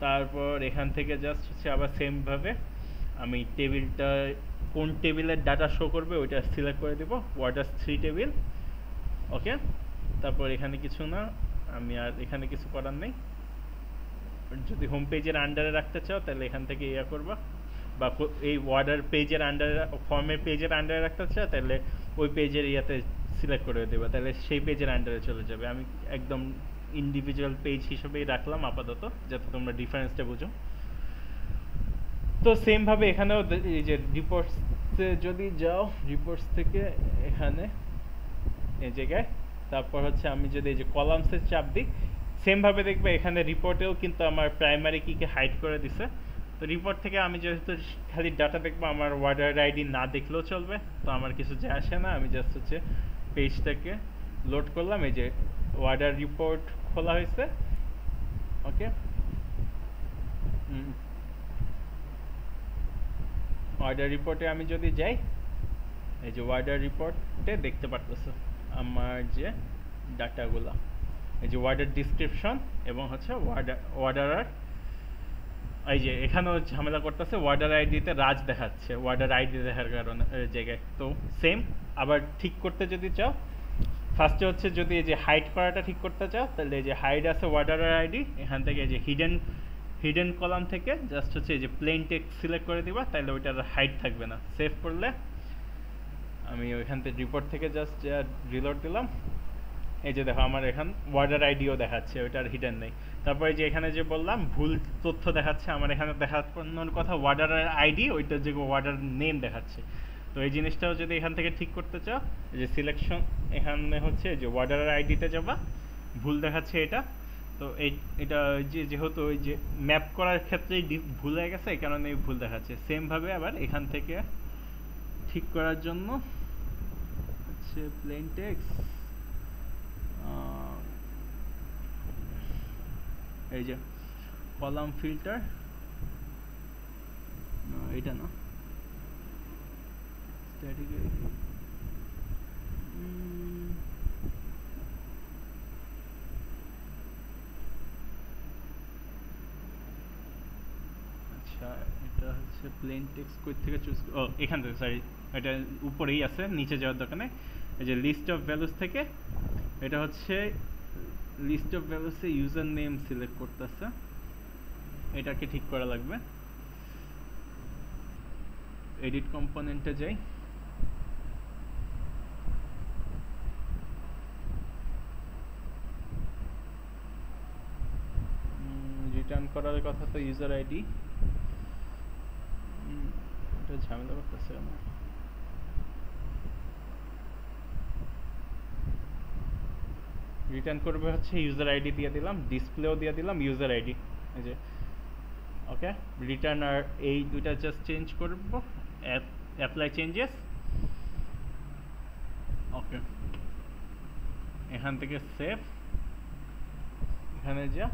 তারপর এখান থেকে জাস্ট হচ্ছে আবার সেমভাবে আমি টেবিলটা কোন টেবিলের ডাটা শো করবে ওইটা সিলেক্ট করে দেব, ওয়ার্ডার 3 টেবিল। ওকে, তারপর এখানে কিছু না, আমি আর এখানে কিছু করার নেই। যদি হোম পেজের আন্ডারে রাখতে চাও তাহলে এখান থেকে ইয়া করবা, বা এই ওয়ার্ডার পেজের আন্ডারে, ফর্মের পেজের আন্ডারে রাখতে চাও তাহলে ওই পেজের ইয়াতে সিলেক্ট করে দেবা, তাহলে সেই পেজের আন্ডারে চলে যাবে। আমি একদম ইন্ডিভিজুয়াল পেজ হিসেবেই রাখলাম আপাতত, যাতে তোমরা ডিফারেন্সটা বুঝো। তো সেম ভাবে এখানেও এই যে রিপোর্টসে যদি যাও, রিপোর্টস থেকে এখানে এই জায়গায়, তারপর হচ্ছে আমি যদি এই যে কলামসে চাপ দিই, সেম ভাবে দেখবে এখানে রিপোর্টেও কিন্তু আমার প্রাইমারি কিকে হাইড করে দিছে। তো রিপোর্ট থেকে আমি যেহেতু খালি ডাটা দেখবো, আমার ওয়ার্ডার আইডি না দেখলেও চলবে, তো আমার কিছু যায় আসে না। আমি জাস্ট হচ্ছে পেজটাকে লোড করলাম, এই যে ওয়ার্ডার রিপোর্ট খোলা হয়েছে। ওকে, অর্ডার রিপোর্টে আমি যদি যাই, এই যে ওয়ার্ডার রিপোর্টে দেখতে পারতেছো আমার যে ডাটাগুলো, এই যে ওয়ার্ডার ডিসক্রিপশন এবং হচ্ছে ওয়ার্ডারার। এই যে এখানেও ঝামেলা করতেছে, ওয়ার্ডার আইডিতে রাজ দেখাচ্ছে, ওয়ার্ডার আইডি দেখার কারণে জায়গায়। তো সেম আবার ঠিক করতে যদি চাও, ফার্স্টে হচ্ছে যদি এই যে হাইড করাটা ঠিক করতে চাও, তাহলে এই যে হাইড আছে ওয়ার্ডারের আইডি, এখান থেকে এই যে হিডেন কলাম থেকে জাস্ট হচ্ছে এই যে প্লেন টেক্সট সিলেক্ট করে দিবা, তাহলে ওইটার হাইড থাকবে না। সেভ করলে আমি ওইখান থেকে রিপোর্ট থেকে জাস্ট রিলোড দিলাম, এই যে দেখো আমার এখান ওয়ার্ডার আইডিও দেখাচ্ছে, ওইটার হিডেন নেই। তারপরে যে এখানে যে বললাম ভুল তথ্য দেখাচ্ছে, আমার এখানে দেখানোর কথা ওয়ার্ডারের আইডি, ওইটার যে ওয়ার্ডার নেম দেখাচ্ছে। তো এই জিনিসটাও যদি এখান থেকে ঠিক করতে চাও, এই যে সিলেকশন এখানে হচ্ছে যে ওয়ার্ডারের আইডিতে যাবা, ভুল দেখাচ্ছে এটা। তো এটা যেহেতু ওই যে ম্যাপ করার ক্ষেত্রেই ভুল হয়ে গেছে, এই কারণে ভুল দেখাচ্ছে। সেমভাবে আবার এখান থেকে ঠিক করার জন্য হচ্ছে প্লেন টেক্সট, এই যে কলাম ফিল্টার, এটা না, স্ট্যাটিক আচ্ছা, এটা হচ্ছে প্লেন টেক্সট কই থেকে চুজ, ও এখান থেকে, সরি এটা উপরেই আছে, নিচে যাওয়ার দোকানে এই যে লিস্ট অফ ভ্যালুস থেকে, এটা হচ্ছে লিস্ট অফ ভ্যালুসে ইউজার নেম সিলেক্ট করতেছে, এটাকে ঠিক করা লাগবে। এডিট কম্পোনেন্টে যাই, রিটার্ন করার কথা তো ইউজার আইডি, এটা ঝামেলা করতেছে আমার। রিটার্ন করবে হচ্ছে ইউজার আইডি দিয়ে দিলাম, ডিসপ্লেও দিয়ে দিলাম ইউজার আইডি, এই যে ওকে। রিটার্ন আর এই দুইটা জাস্ট চেঞ্জ করব, অ্যাপ্লাই চেঞ্জেস, ওকে। এখান থেকে সেভ, এখানে যা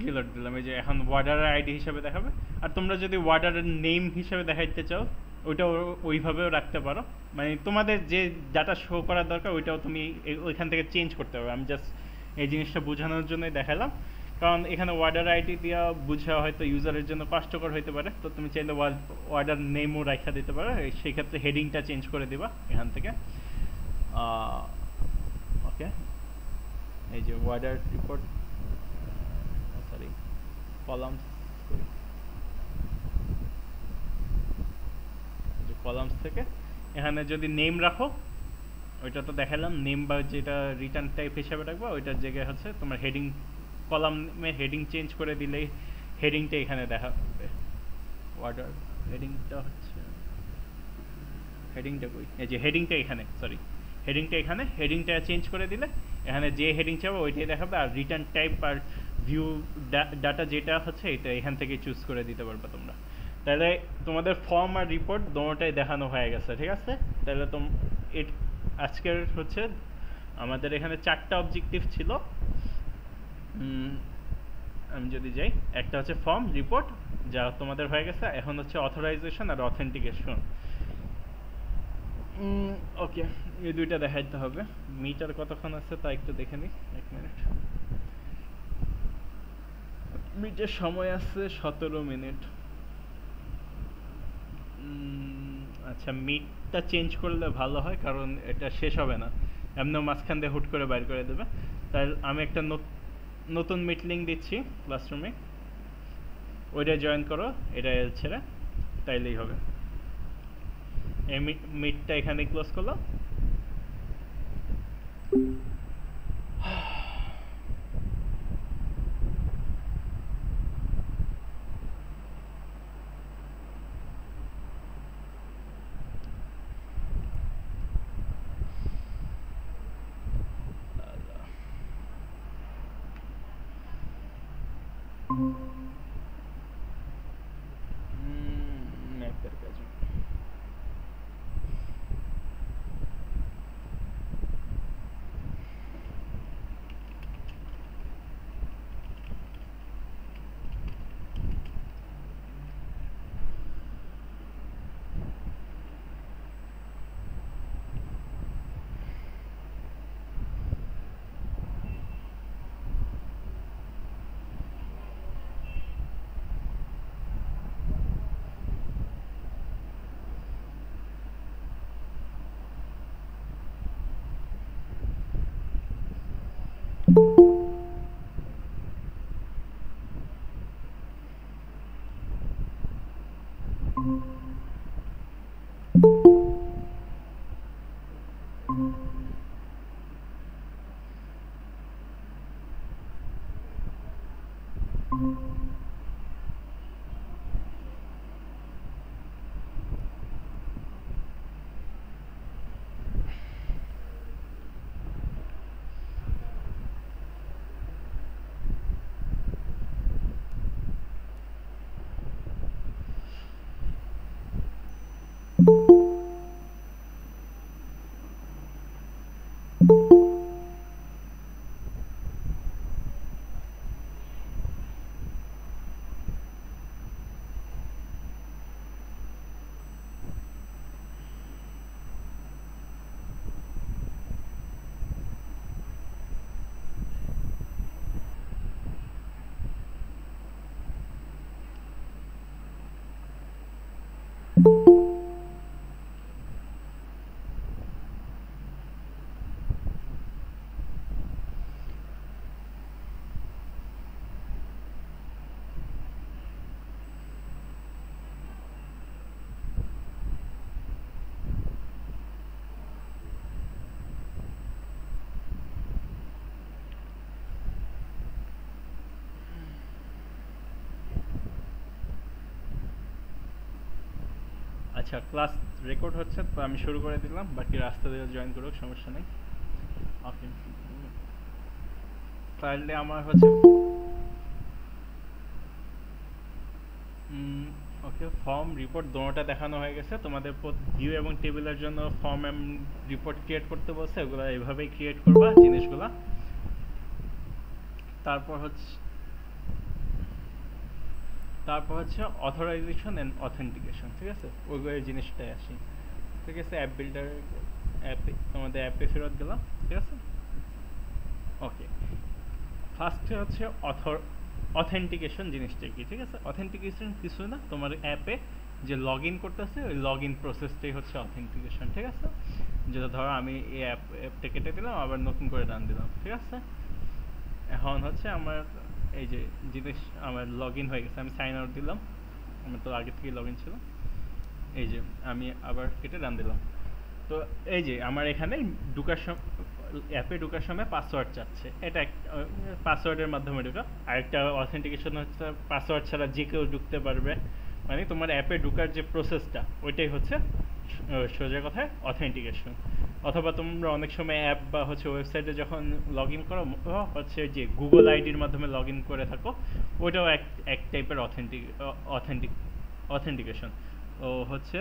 রিলোড দিলাম, এই যে এখন ওয়ার্ডারের আইডি হিসাবে দেখাবে। আর তোমরা যদি ওয়ার্ডারের নেম হিসাবে দেখাইতে চাও, ওইটাও ওইভাবেও রাখতে পারো, মানে তোমাদের যে ডাটা শো করার দরকার ওইটাও তুমি ওইখান থেকে চেঞ্জ করতে পারবে। আমি জাস্ট এই জিনিসটা বোঝানোর জন্যই দেখালাম, কারণ এখানে ওয়ার্ডার আইডি দিয়া বোঝা হয়তো ইউজারের জন্য কষ্টকর হইতে পারে। তো তুমি চাইলে ওয়ার্ডার নেমও রাখা দিতে পারো, সেই ক্ষেত্রে হেডিংটা চেঞ্জ করে দিবা এখান থেকে। ওকে, এই যে order report, sorry columns, columns থেকে এখানে যদি নেম রাখো, ওইটা তো দেখালাম, নেম বা যেটা রিটার্ন টাইপ হিসাবে রাখবো, ওইটার জায়গায় হচ্ছে তোমার হেডিং, কলামে হেডিং চেঞ্জ করে দিলেই হেডিংটা এখানে দেখাবে। ওয়ার্ডার হেডিংটা হচ্ছে, হেডিংটা কই, এই যে হেডিংটা এখানে, সরি হেডিংটা এখানে, হেডিংটা চেঞ্জ করে দিলে এখানে যে হেডিং চাবো ওইটাই দেখাবে। আর রিটার্ন টাইপ আর ভিউ ডাটা যেটা হচ্ছে এটা এখান থেকে চুজ করে দিতে পারবে তোমরা। তাহলে তোমাদের ফর্ম আর রিপোর্ট দুটোটাই দেখানো হয়ে গেছে, ঠিক আছে। তাহলে আজকের হচ্ছে আমাদের এখানে 4টা অবজেক্টিভ ছিল। আমি যদি যাই, একটা হচ্ছে ফর্ম, রিপোর্ট, যা তোমাদের হয়ে গেছে। এখন হচ্ছে অথরাইজেশন আর অথেন্টিকেশন। ওকে, এই দুইটা দেখাইতে হবে। মিটার কতক্ষণ আছে তা একটু দেখে নিই, 1 মিনিট। মিটের সময় আছে 17 মিনিট। আচ্ছা, মিটটা চেঞ্জ করলে ভালো হয়, কারণ এটা শেষ হবে না, এমনিও মাঝখান দিয়ে হুট করে বাইর করে দেবে। তাই আমি একটা নতুন মিট লিঙ্ক দিচ্ছি ক্লাসরুমে, ওইটা জয়েন করো, এটা ছেড়ে, তাইলেই হবে। এই মিটটা এখানে ক্লোজ করলাম। ম্যাপের কাজ। আচ্ছা, ক্লাস রেকর্ড হচ্ছে, তো আমি শুরু করে দিলাম, বাকি রাস্তা দিয়ে জয়েন করুক, সমস্যা নেই। ওকে, তাহলে আমার হচ্ছে ওকে, ফর্ম রিপোর্ট দোনোটা দেখানো হয়ে গেছে। তোমাদের ভিউ এবং টেবিলের জন্য ফর্ম এবং রিপোর্ট ক্রিয়েট করতে বলছে, এগুলো এইভাবেই ক্রিয়েট করবা জিনিসগুলা। তারপর হচ্ছে অথরাইজেশন এন্ড অথেন্টিকেশন, ঠিক আছে, ওইগুলো জিনিসটাই আসি। ঠিক আছে, অ্যাপ বিল্ডার অ্যাপে, তোমাদের অ্যাপে ফেরত গেলাম, ঠিক আছে। ওকে, ফার্স্টে হচ্ছে অথেন্টিকেশন জিনিসটা কি, ঠিক আছে। অথেন্টিকেশন কিছু না, তোমার অ্যাপে যে লগ ইন করতেছে ওই লগ ইন প্রসেসটাই হচ্ছে অথেন্টিকেশন, ঠিক আছে। যেটা ধরো আমি এই অ্যাপটা কেটে দিলাম, আবার নতুন করে রান দিলাম, ঠিক আছে। এখন হচ্ছে আমার এই যে জিনিস আমার লগ ইন হয়ে গেছে, আমি সাইন আউট দিলাম, আমার তো আগে থেকেই লগ ইন ছিল। এই যে আমি আবার কেটে রান দিলাম। তো এই যে আমার এখানে অ্যাপে ঢোকার সময় পাসওয়ার্ড চাচ্ছে, এটা পাসওয়ার্ডের মাধ্যমে ঢোকা। আরেকটা অথেন্টিকেশন হচ্ছে পাসওয়ার্ড ছাড়া যে কেউ ঢুকতে পারবে, মানে তোমার অ্যাপে ঢোকার যে প্রসেসটা ওইটাই হচ্ছে সোজা কথায় অথেন্টিকেশন। অথবা তোমরা অনেক সময় অ্যাপ বা হচ্ছে ওয়েবসাইটে যখন লগ ইন করো, হচ্ছে যে গুগল আইডির মাধ্যমে লগ ইন করে থাকো, ওইটাও এক টাইপের অথেন্টিকেশন। ও হচ্ছে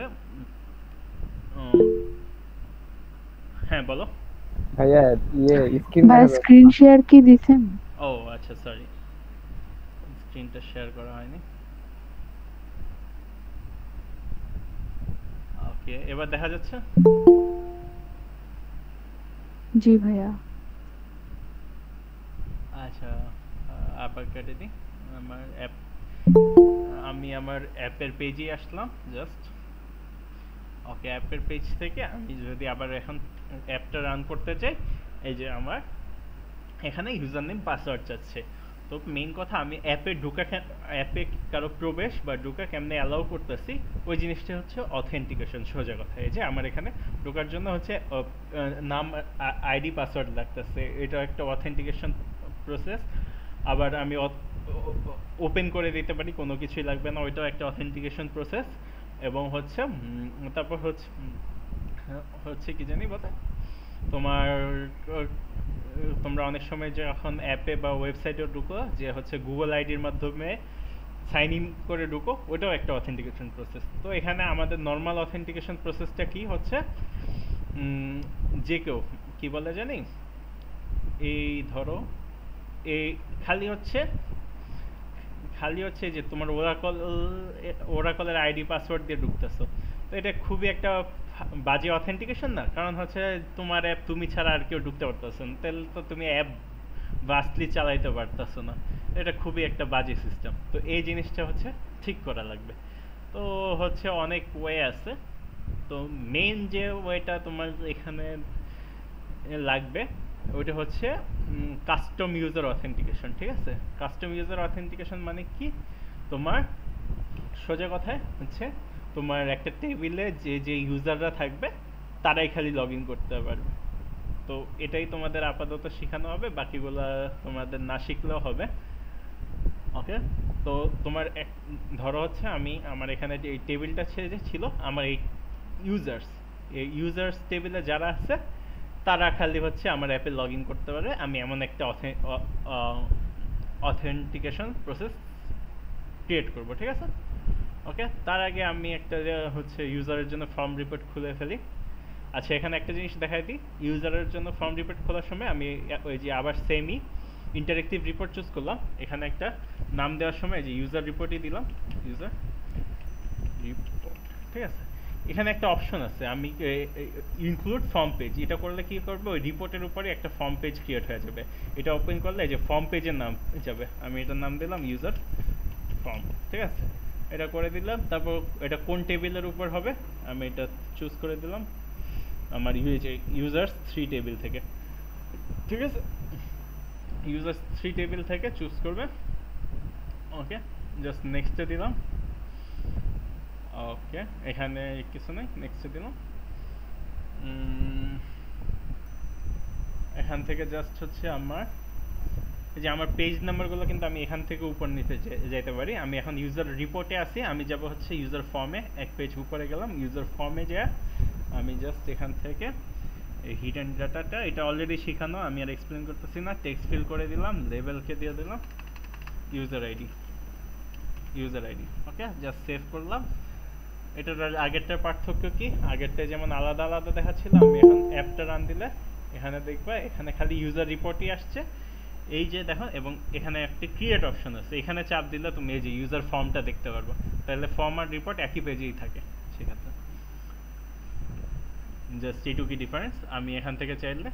হ্যাঁ বলো।
ভাইয়া স্ক্রিন
ভাই
দেখা যাচ্ছে
স্ক্রিন
না।
শেয়ার কি দিছেন?
ও আচ্ছা, সরি, স্ক্রিনটা শেয়ার করা হয়নি। ওকে, এবার দেখা যাচ্ছে।
জি ভাইয়া।
আচ্ছা, আবার কেটে দিই। আমার অ্যাপ, আমি আমার অ্যাপের পেজে আসলাম জাস্ট। ওকে, অ্যাপের পেজ থেকে আমি যদি আবার এখন অ্যাপটা রান করতে চাই, এই যে আমার এখানে ইউজার নেম পাসওয়ার্ড চাচ্ছে। তো মেইন কথা, আমি অ্যাপে কারো প্রবেশ বা ঢোকা কেমনে অ্যালাউ করতেছি, ওই জিনিসটা হচ্ছে অথেন্টিকেশন। সোজা কথা, এই যে আমার এখানে ঢোকার জন্য হচ্ছে নাম, আইডি, পাসওয়ার্ড লাগতেছে, এটা একটা অথেন্টিকেশন প্রসেস। আবার আমি ওপেন করে দিতে পারি, কোনো কিছুই লাগবে না, ওইটাও একটা অথেন্টিকেশন প্রসেস। এবং হচ্ছে তারপর হচ্ছে কি জানি বলে, তোমার তোমরা অনেক সময় যখন অ্যাপে বা ওয়েবসাইটে ঢুকো যে হচ্ছে গুগল আইডির মাধ্যমে সাইন ইন করে ঢুকো, ওটাও একটা অথেন্টিকেশন প্রসেস। তো এখানে আমাদের নর্মাল অথেন্টিকেশন প্রসেসটা কি হচ্ছে, যে কেউ কি বলে জানি, এই ধরো এই খালি হচ্ছে যে তোমার ওরাকলের আইডি পাসওয়ার্ড দিয়ে ঢুকতেছো। তো এটা খুবই একটা বাজে অথেন্টিকেশন না, কারণ হচ্ছে তোমার অ্যাপ তুমি ছাড়া আর কেউ ঢুকতে পারতেছো না, তাহলে তো তুমি অ্যাপ ভাস্টলি চালাইতে পারতেছো না। এটা খুবই একটা বাজে সিস্টেম। তো এই জিনিসটা হচ্ছে ঠিক করা লাগবে। তো হচ্ছে অনেক ওয়ে আছে। তো মেইন যে ওয়েটা তোমার এখানে লাগবে ওইটা হচ্ছে কাস্টম ইউজার অথেন্টিকেশন। ঠিক আছে, কাস্টম ইউজার অথেন্টিকেশন মানে কি, তোমার সোজা কথায় হচ্ছে তোমার একটা টেবিলে যে যে ইউজাররা থাকবে তারাই খালি লগ ইন করতে পারবে। তো এটাই তোমাদের আপাতত শেখানো হবে, বাকিগুলা তোমাদের না শিখলেও হবে। ওকে, তো তোমার ধরো হচ্ছে আমি আমার এখানে যে এই টেবিলটা ছিল আমার এই ইউজার্স টেবিলে যারা আছে তারা খালি হচ্ছে আমার অ্যাপে লগ ইন করতে পারে। আমি এমন একটা অথেন্টিকেশন প্রসেস ক্রিয়েট করব। ঠিক আছে, ওকে। তার আগে আমি একটা হচ্ছে ইউজারের জন্য ফর্ম রিপোর্ট খুলে ফেলি। আচ্ছা, এখানে একটা জিনিস দেখাই দিই, ইউজারের জন্য ফর্ম রিপোর্ট খোলার সময় আমি ওই যে আবার সেমই ইন্টারেক্টিভ রিপোর্ট চুজ করলাম। এখানে একটা নাম দেওয়ার সময় যে ইউজার রিপোর্টই দিলাম, ইউজার রিপোর্ট। ঠিক আছে, এখানে একটা অপশন আছে, আমি ইনক্লুড ফর্ম পেজ, এটা করলে কি করবে, ওই রিপোর্টের উপরে একটা ফর্ম পেজ ক্রিয়েট হয়ে যাবে। এটা ওপেন করলে এই যে ফর্ম পেজের নাম যাবে, আমি এটার নাম দিলাম ইউজার ফর্ম। ঠিক আছে, এটা করে দিলাম। তারপর এটা কোন টেবিলের উপর হবে আমি এটা চুজ করে দিলাম আমার ইউজার্স 3 টেবিল থেকে। ঠিক আছে, ইউজার্স 3 টেবিল থেকে চুজ করবে। ওকে, জাস্ট নেক্সটে দিলাম। ওকে, এখানে কিছু নেই, নেক্সটে দিলাম। এখান থেকে জাস্ট হচ্ছে আমার এই যে আমার পেজ নাম্বারগুলো কিন্তু আমি এখান থেকে উপর নিতে যেতে পারি। আমি এখন ইউজার রিপোর্টে আছি, আমি যাব হচ্ছে ইউজার ফর্মে, এক পেজ উপরে গেলাম, ইউজার ফর্মে যা আমি জাস্ট এখান থেকে এই হিডেন ডাটাটা, এটা অলরেডি শেখানো, আমি আর এক্সপ্লেন করতেছি না, টেক্সট ফিল করে দিলাম, লেবেলকে দিয়ে দিলাম ইউজার আইডি। ওকে, জাস্ট সেভ করলাম। এটার আগেরটার পার্থক্য কি, আগেরটা যেমন আলাদা আলাদা দেখাচ্ছিল, আমি এখন অ্যাপটা রান দিলে এখানে দেখবা এখানে খালি ইউজার রিপোর্টই আসছে, এই যে দেখো, এবং এখানে একটা ক্রিয়েট অপশন আছে, এখানে চাপ দিলে তুমি এই যে ইউজার ফর্মটা দেখতে পারবে। তাহলে ফর্ম আর রিপোর্ট একই পেজেই থাকে সেক্ষেত্রে। জাস্ট এইটুকুই ডিফারেন্স। আমি এখান থেকে চাইলে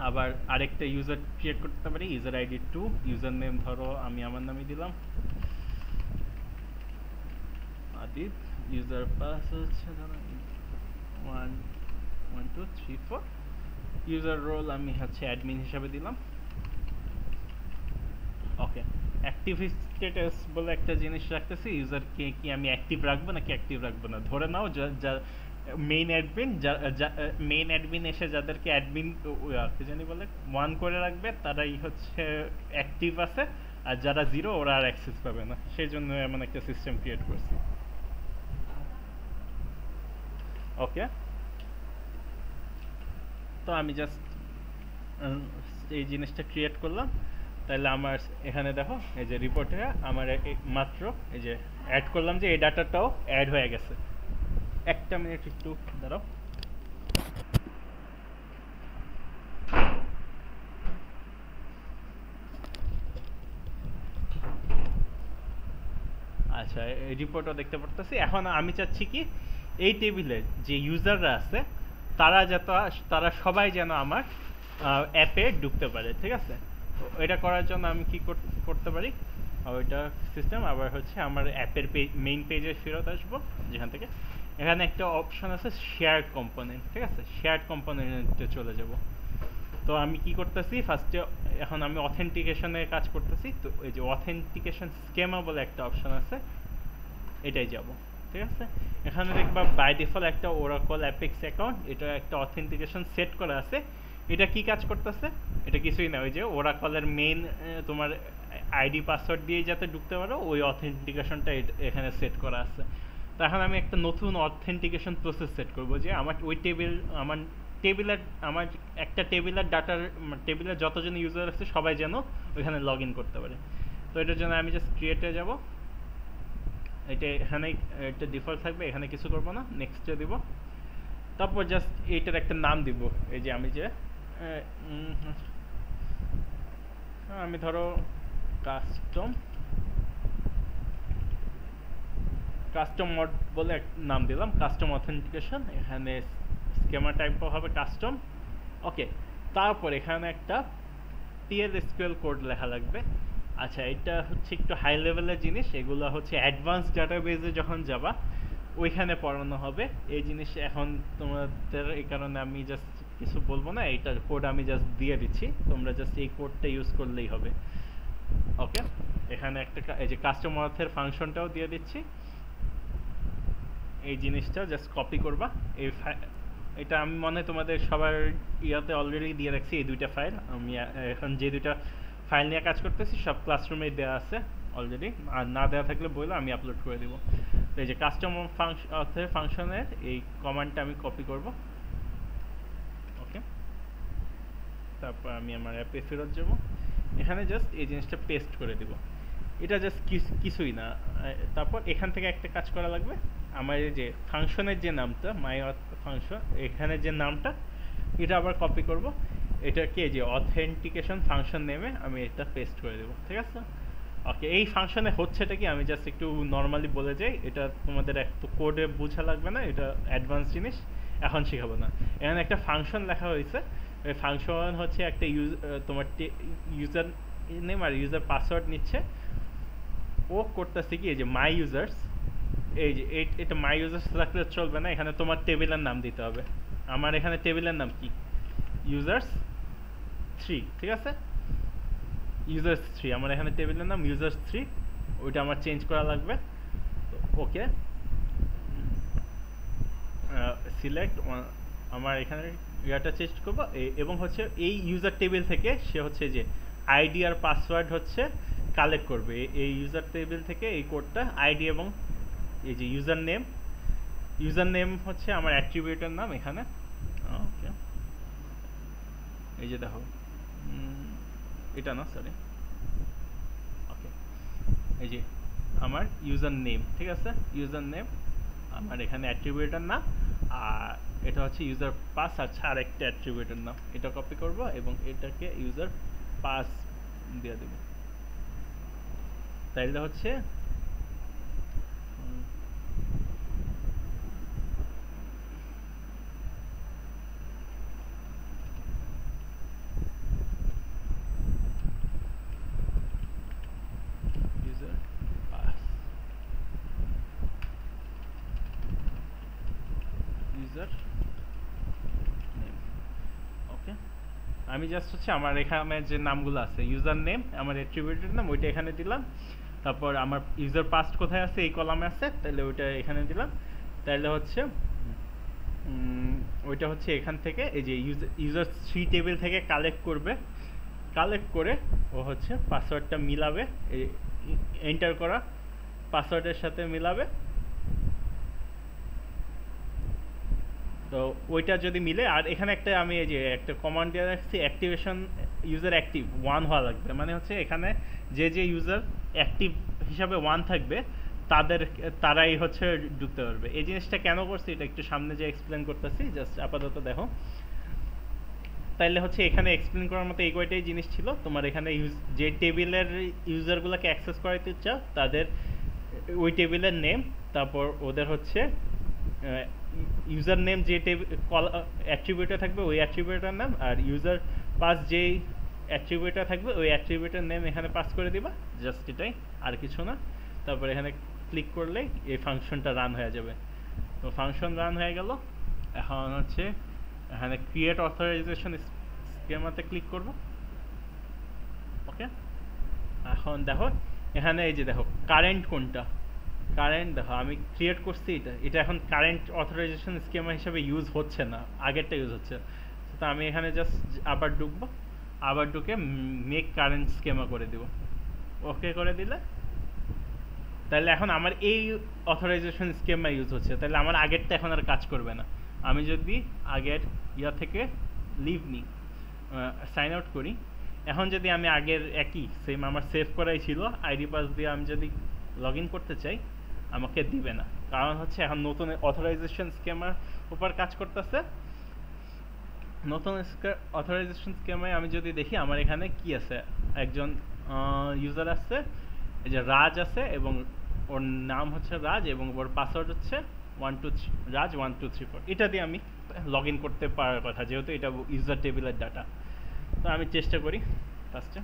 আবার আরেকটা ইউজার ক্রিয়েট করতে পারি, ইউজার আইডি 2, ইউজার নেম ধরো আমি আমার নামই দিলাম আদিত, ইউজার পাস হচ্ছে ধরো 1 1 2 3 4, ইউজার রোল আমি হচ্ছে অ্যাডমিন হিসাবে দিলাম। ওকে, অ্যাক্টিভ স্ট্যাটাস বলে একটা জিনিস রাখতেছি, ইউজারকে কি আমি অ্যাক্টিভ রাখবো নাকি অ্যাক্টিভ রাখবো না। ধরে নাও যা মেইন অ্যাডমিন এসে যাদেরকে অ্যাডমিন কি জানি বলে 1 করে রাখবে তারাই হচ্ছে অ্যাক্টিভ আছে, আর যারা 0 ওরা আর অ্যাক্সেস পাবে না। সেই জন্য এমন একটা সিস্টেম ক্রিয়েট করছি। ওকে, তো আমি জাস্ট এই জিনিসটা ক্রিয়েট করলাম। তাহলে আমার এখানে দেখো এই যে রিপোর্টে আমার মাত্র এই যে অ্যাড করলাম যে এই ডাটাটাও অ্যাড হয়ে গেছে। একটা মিনিট একটু দাঁড়াও। আচ্ছা, এই রিপোর্টও দেখতে পারতেছি। এখন আমি চাচ্ছি কি এই টেবিলে যে ইউজাররা আছে তারা সবাই যেন আমার অ্যাপে ঢুকতে পারে। ঠিক আছে, তো এটা করার জন্য আমি কি করতে পারি, ওইটা সিস্টেম আবার হচ্ছে আমার অ্যাপের মেইন পেজে ফেরত আসবো, যেখান থেকে এখানে একটা অপশন আছে শেয়ার্ড কম্পোনেন্ট। ঠিক আছে, শেয়ার্ড কম্পোনেন্টে চলে যাব। তো আমি কি করতেছি, ফার্স্টে এখন আমি অথেন্টিকেশনের কাজ করতেছি। তো এই যে অথেন্টিকেশন স্কেমা বলে একটা অপশন আছে, এটাই যাব। ঠিক আছে, এখানে দেখবা বাই ডিফল্ট একটা ওরাকল অ্যাপেক্স অ্যাকাউন্ট, এটা একটা অথেন্টিকেশন সেট করা আছে। এটা কি কাজ করতেছে, এটা কিছুই না, ওই যে ওরাকলের মেইন তোমার আইডি পাসওয়ার্ড দিয়ে যাতে ঢুকতে পারো ওই অথেন্টিকেশনটা এখানে সেট করা আছে। তো এখন আমি একটা নতুন অথেন্টিকেশন প্রসেস সেট করব, যে আমার ওই টেবিল আমার টেবিলের আমার একটা টেবিলের ডাটার টেবিলের যতজন ইউজার আছে সবাই যেন ওইখানে লগ ইন করতে পারে। তো এটার জন্য আমি জাস্ট ক্রিয়েটে যাব, এটা এখানে এটা ডিফল্ট থাকবে, এখানে কিছু করবো না, নেক্সটে দিব। তারপর জাস্ট এইটার একটা নাম দিব, এই যে আমি যে আমি ধরো কাস্টম মড বলে এক নাম দিলাম, কাস্টম অথেন্টিকেশন। এখানে স্কেমা টাইপ হবে কাস্টম। ওকে, তারপর এখানে একটা PL/SQL কোড লেখা লাগবে। আচ্ছা, এটা হচ্ছে একটু হাই লেভেলের জিনিস, এগুলো হচ্ছে অ্যাডভান্স ডাটাবেজে যখন যাবা ওইখানে পড়ানো হবে এই জিনিস। এখন তোমাদের এই কারণে আমি জাস্ট কিছু বলবো না, এইটার কোড আমি জাস্ট দিয়ে দিচ্ছি, তোমরা জাস্ট এই কোডটা ইউজ করলেই হবে। ওকে, এখানে একটা এই যে কাস্টমার অথের ফাংশনটাও দিয়ে দিচ্ছি। এই জিনিসটা জাস্ট কপি করবা। এটা আমি মনে হয় তোমাদের সবার ইয়াতে অলরেডি দিয়ে রাখছি এই দুইটা ফাইল। আমি এখন যে দুইটা ফাইল নিয়ে কাজ করতেছি সব ক্লাসরুমে দেওয়া আছে অলরেডি, আর না দেওয়া থাকলে বললে আমি আপলোড করে দিব। তো এই যে কাস্টমার অথের ফাংশনের এই কমান্ডটা আমি কপি করব। ওকে, তারপর আমি আমার অ্যাপে ফেরত যাব, এখানে জাস্ট এই জিনিসটা পেস্ট করে দিব। এটা জাস্ট কিছুই না। তারপর এখান থেকে একটা কাজ করা লাগবে, আমার এই যে ফাংশনের যে নামটা মাই ফাংশন, এখানে যে নামটা এটা আবার কপি করব, এটাকে যে অথেন্টিকেশন ফাংশন নেমে আমি এটা পেস্ট করে দেবো। ঠিক আছে? ওকে, এই ফাংশনে হচ্ছেটা কি আমি জাস্ট একটু নর্মালি বলে যাই, এটা তোমাদের একটু কোডে বোঝা লাগবে না, এটা অ্যাডভান্স জিনিস, এখন শেখাবো না। এখানে একটা ফাংশন লেখা হয়েছে, এই ফাংশন হচ্ছে একটা তোমার ইউজার নেম আর ইউজার পাসওয়ার্ড নিচ্ছে। ও করতেছে কি, এই যে মাই ইউজার্স, এই যে এটা মাই ইউজার্স রাখলে চলবে না, এখানে তোমার টেবিলের নাম দিতে হবে। আমার এখানে টেবিলের নাম কি, ইউজার্স 3। ঠিক আছে, ইউজার্স 3, আমার এখানে টেবিলের নাম ইউজার্স 3, ওইটা আমার চেঞ্জ করা লাগবে। ওকে, সিলেক্ট, আমার এখানে ইয়াটা চেঞ্জ করবো, এবং হচ্ছে এই ইউজার টেবিল থেকে সে হচ্ছে যে আইডি আর পাসওয়ার্ড হচ্ছে কালেক্ট করবে। এই ইউজার টেবিল থেকে এই কোডটা আইডি এবং এই যে ইউজার নেম হচ্ছে আমার অ্যাট্রিবিউটের নাম এখানে। ওকে, এই যে দেখো এটা না, সরি, ওকে, এই যে আমার ইউজার নেম। ঠিক আছে, ইউজার নেম আমার এখানে অ্যাট্রিবিউটের নাম, আর এটা হচ্ছে ইউজার পাস আর একটা অ্যাট্রিবিউটের নাম। এটা কপি করব এবং এটাকে ইউজার পাস দিয়ে দেব। তাইলে হচ্ছে ইউজার পাস, ইউজার নেম। ওকে, আমি জাস্ট হচ্ছে আমার এখানে যে নামগুলো আছে, ইউজার নেম আমার অ্যাট্রিবিউটের নাম, ওইটা এখানে দিলাম। তারপর আমার ইউজার পাস কোথায় আছে, এই কলামে আছে, তাহলে ওইটা এখানে দিলাম। তাহলে হচ্ছে ওইটা হচ্ছে এখান থেকে এই যে ইউজার 3 টেবিল থেকে কালেক্ট করবে, কালেক্ট করে ও হচ্ছে পাসওয়ার্ডটা মিলাবে, এন্টার করা পাসওয়ার্ডের সাথে মিলাবে। তো ওইটা যদি মিলে, আর এখানে একটা আমি এই যে একটা কমান্ড দিয়ে রাখছি, অ্যাক্টিভেশন ইউজার অ্যাক্টিভ 1 হওয়া লাগবে, মানে হচ্ছে এখানে যে যে ইউজার অ্যাক্টিভ হিসাবে 1 থাকবে তারাই হচ্ছে ঢুকতে পারবে। এই জিনিসটা কেন করছি এটা একটু সামনে যে এক্সপ্লেন করতেছি, জাস্ট আপাতত দেখো। তাইলে হচ্ছে এখানে এক্সপ্লেন করার মতো এই কয়টাই জিনিস ছিল। তোমার এখানে যে টেবিলের ইউজারগুলোকে অ্যাক্সেস করাইতে চাও তাদের ওই টেবিলের নেম, তারপর ওদের হচ্ছে ইউজার নেম যে অ্যাট্রিবিউটে থাকবে ওই অ্যাট্রিবিউটের নাম, আর ইউজার পাস যেই অ্যাট্রিবিউটে থাকবে ওই অ্যাট্রিবিউটের নেম এখানে পাস করে দিবা, জাস্ট এটাই, আর কিছু না। তারপর এখানে ক্লিক করলেই এই ফাংশনটা রান হয়ে যাবে। তো ফাংশন রান হয়ে গেল। এখন হচ্ছে এখানে ক্রিয়েট অথরাইজেশন স্কিমাতে ক্লিক করব। ওকে, এখন দেখো এখানে এই যে দেখো কারেন্ট কোনটা, কারেন্ট দেখো আমি ক্রিয়েট করছি, এটা এখন কারেন্ট অথরাইজেশন স্কিমা হিসেবে ইউজ হচ্ছে না, আগেরটা ইউজ হচ্ছে। তো আমি এখানে জাস্ট আবার ঢুকবো, আবার ঢুকে মেক কারেন্ট স্কিমা করে দিব। ওকে করে দিলে তাহলে এখন আমার এই অথরাইজেশন স্কিমা ইউজ হচ্ছে, তাহলে আমার আগেরটা এখন আর কাজ করবে না। আমি যদি আগের ইয়া থেকে লিভ নিই, সাইন আউট করি, এখন যদি আমি আগের একই সেম আমার সেভ করাই ছিল আইডি পাস দিয়ে আমি যদি লগ ইন করতে চাই, আমাকে দিবে না। কারণ হচ্ছে এখন নতুন অথরাইজেশন স্কিমের উপর কাজ করতেছে। নতুন অথরাইজেশন স্কিমে আমি যদি দেখি আমার এখানে কি আছে, একজন ইউজার আছে, এই যে রাজ আছে, এবং ওর নাম হচ্ছে রাজ, এবং ওর পাসওয়ার্ড হচ্ছে রাজ 1234। এটা দিয়ে আমি লগ ইন করতে পারার কথা, যেহেতু এটা ইউজার টেবিলের ডাটা। তো আমি চেষ্টা করি ফার্স্টে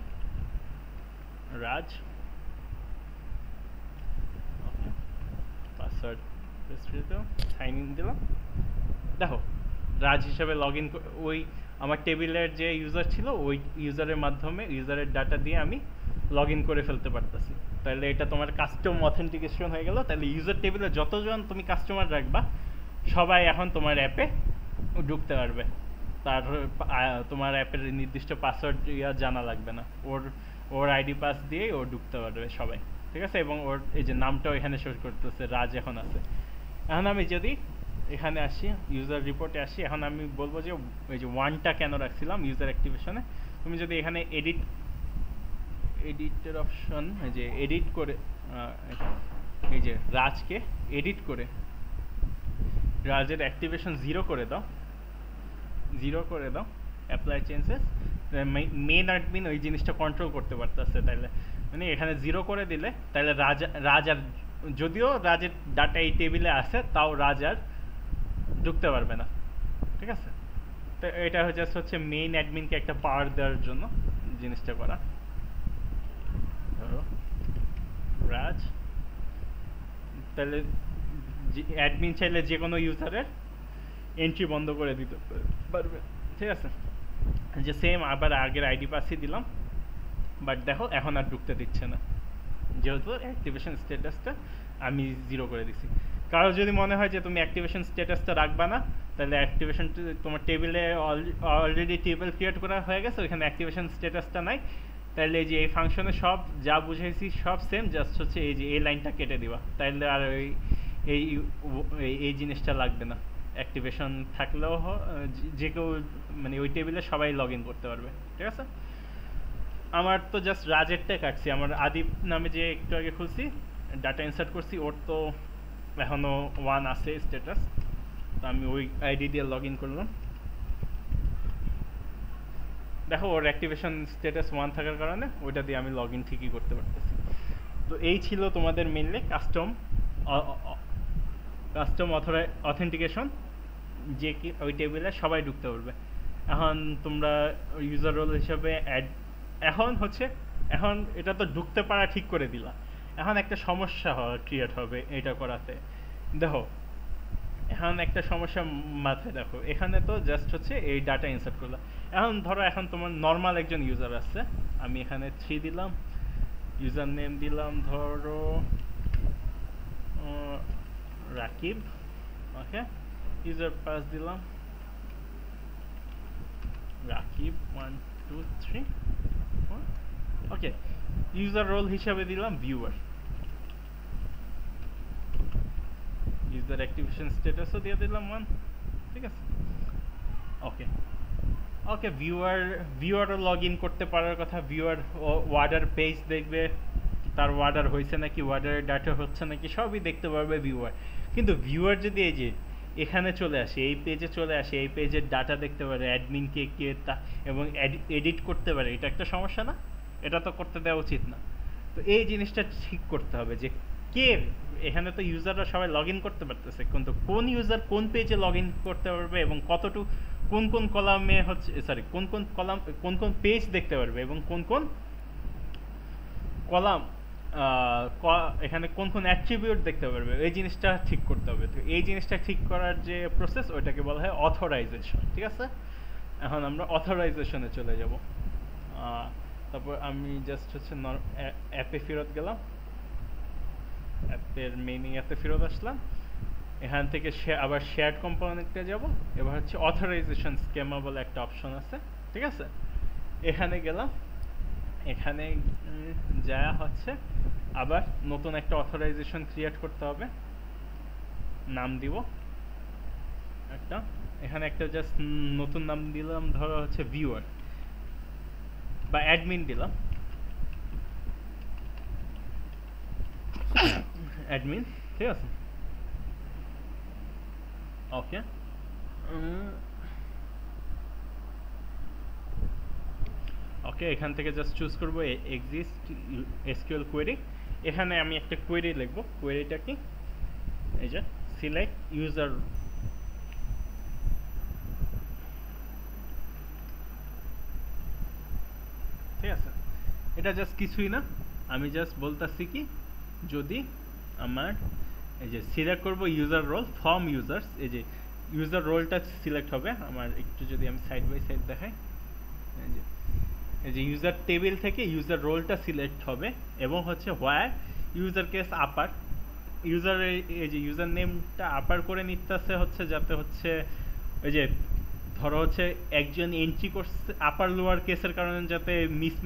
রাজ, পাসওয়ার্ড সাইন ইন দিলাম। দেখো রাজ হিসাবে লগ ইন, ওই আমার টেবিলের যে ইউজার ছিল ওই ইউজারের মাধ্যমে ইউজারের ডাটা দিয়ে আমি লগ ইন করে ফেলতে পারতেছি। তাহলে এটা তোমার কাস্টম অথেন্টিকেশন হয়ে গেল। তাহলে ইউজার টেবিলে যতজন তুমি কাস্টমার রাখবা সবাই এখন তোমার অ্যাপে ঢুকতে পারবে। তার তোমার অ্যাপের নির্দিষ্ট পাসওয়ার্ড জানা লাগবে না, ওর আইডি পাস দিয়েই ও ঢুকতে পারবে সবাই, ঠিক আছে? এবং ওর এই যে নামটাও এখানে শো করতেছে, রাজ এখন আছে। এখন আমি যদি এখানে আসি, ইউজার রিপোর্টে আসি, এখন আমি বলবো যে ওই যে 1টা কেন রাখছিলাম ইউজার অ্যাক্টিভেশনে। তুমি যদি এখানে এডিটের অপশন, এই যে এডিট করে, এই যে রাজকে এডিট করে রাজের অ্যাক্টিভেশন 0 করে দাও, অ্যাপ্লাই চেঞ্জেস, মেন অ্যাডমিন ওই জিনিসটা কন্ট্রোল করতে পারতেছে। তাইলে মানে এখানে 0 করে দিলে তাহলে রাজ আর, যদিও রাজের ডাটা এই টেবিলে আছে, তাও রাজ আর ঢুকতে পারবে না, ঠিক আছে? তো এটা হচ্ছে মেইন অ্যাডমিনকে একটা পাওয়ার দেওয়ার জন্য জিনিসটা করা। ধরো রাজ, তাহলে অ্যাডমিন চাইলে যে কোনো ইউজারের এন্ট্রি বন্ধ করে দিতে পারবে, ঠিক আছে? যে সেম আবার আগের আইডি পাসই দিলাম, বাট দেখো এখন আর ঢুকতে দিচ্ছে না, যেহেতু অ্যাক্টিভেশন স্ট্যাটাসটা আমি 0 করে দিছি। কারো যদি মনে হয় যে তুমি অ্যাক্টিভেশন স্ট্যাটাসটা রাখবা না, তাহলে অ্যাক্টিভেশন তোমার টেবিলে অলরেডি টেবিল ক্রিয়েট করা হয়ে গেছে, ওইখানে অ্যাক্টিভেশন স্ট্যাটাসটা নাই, তাহলে এই যে এই ফাংশনে সব যা বুঝাইছি সব সেম, জাস্ট হচ্ছে এই যে এই লাইনটা কেটে দিবা, তাহলে আর এই জিনিসটা লাগবে না। অ্যাক্টিভেশন থাকলেও যে কেউ মানে ওই টেবিলে সবাই লগ ইন করতে পারবে, ঠিক আছে? আমার তো জাস্ট রাজেরটা কাটছি, আমার আদিপ নামে যে একটু আগে খুলছি ডাটা ইনসার্ট করছি, ওর তো এখনও 1 আছে স্ট্যাটাস, তো আমি ওই আইডি দিয়ে লগ ইন করলাম। দেখো ওর অ্যাক্টিভেশন স্ট্যাটাস 1 থাকার কারণে ওইটা দিয়ে আমি লগ ইন ঠিকই করতে পারতেছি। তো এই ছিল তোমাদের মেনলি কাস্টম অথেন্টিকেশন, যে কি ওই টেবিলে সবাই ঢুকতে পারবে। এখন তোমরা ইউজার রোল হিসাবে এখন এটা তো ঢুকতে পারা ঠিক করে দিলা, এখন একটা সমস্যা ক্রিয়েট হবে এটা করাতে। দেখো এখন একটা সমস্যা মাথায় দেখো, এখানে তো জাস্ট হচ্ছে এই ডাটা ইনসার্ট করলাম। এখন ধরো এখন তোমার নর্মাল একজন ইউজার আছে, আমি এখানে 3 দিলাম, ইউজার নেম দিলাম ধরো রাকিব, ওকে, ইউজার পাস দিলাম রাকিব 1 2 3 4, ওকে। ইউজার রোল হিসাবে দিলাম ভিউয়ার, ইউজার অ্যাক্টিভেশন স্ট্যাটাসও দিয়ে দিলাম 1, ঠিক আছে? ওকে ভিউয়ারও লগ ইন করতে পারার কথা। ভিউয়ার ওয়ার্ডার পেজ দেখবে, তার ওয়ার্ডার হয়েছে নাকি, ওয়ার্ডারের ডাটা হচ্ছে নাকি, সবই দেখতে পারবে ভিউয়ার। কিন্তু ভিউয়ার যদি এই যে এখানে চলে আসে, এই পেজে চলে আসে, এই পেজের ডাটা দেখতে পারে, অ্যাডমিনকে কে তা, এবং এডিট করতে পারে, এটা একটা সমস্যা না? এটা তো করতে দেওয়া উচিত না। তো এই জিনিসটা ঠিক করতে হবে যে কে, এখানে তো ইউজাররা সবাই লগ ইন করতে পারতেছে, কিন্তু কোন ইউজার কোন পেজে লগ ইন করতে পারবে, এবং কতটুকু কোন কলামে হচ্ছে, সরি কোন কোন পেজ দেখতে পারবে, এবং কোন কলাম এখানে কোন অ্যাট্রিবিউট দেখতে পারবে, এই জিনিসটা ঠিক করতে হবে। তো এই জিনিসটা ঠিক করার যে প্রসেস, ওইটাকে বলা হয় অথরাইজেশন, ঠিক আছে? এখন আমরা অথরাইজেশনে চলে যাব। তারপর আমি জাস্ট হচ্ছে অ্যাপে ফেরত গেলাম, অ্যাপের মেইন ইয়াতে ফেরত আসলাম, এখান থেকে আবার শেয়ার্ড কম্পোনেন্টে যাব। এবার হচ্ছে অথরাইজেশন স্কিমা বলে একটা অপশন আছে, ঠিক আছে? এখানে গেলাম, এখানে যা হচ্ছে আবার নতুন একটা অথরাইজেশন ক্রিয়েট করতে হবে, নাম দিব একটা এখানে একটা জাস্ট নতুন নাম দিলাম, ধরো হচ্ছে ভিউয়ার বা অ্যাডমিন দিলাম, অ্যাডমিন, ঠিক আছে। ওকে, ওকে, এখান থেকে জাস্ট চুজ করবো এক্সিস্ট এসকিউএল কোয়েরি। এখানে আমি একটা কোয়েরি লিখবো। কোয়েরিটা কি, এই যে সিলেক্ট ইউজার, ঠিক আছে। এটা জাস্ট কিছুই না, আমি জাস্ট বলতেছি কি, যদি আমার এই যে সিলেক্ট করব ইউজার রোল ফ্রম ইউজার্স, এই যে ইউজার রোলটা সিলেক্ট হবে আমার, একটু যদি আমি সাইড বাই সাইড দেখাই, এই যে ইউজার টেবিল থেকে ইউজার রোলটা সিলেক্ট হবে, এবং হচ্ছে হোয়ার ইউজার কেস আপার, ইউজার এই যে ইউজার নেমটা আপার করে নিতেছে হচ্ছে যাতে হচ্ছে ওই যে ধরো হচ্ছে একজন এন্ট্রি করছে আপার লোয়ার কেসের কারণে যাতে মিস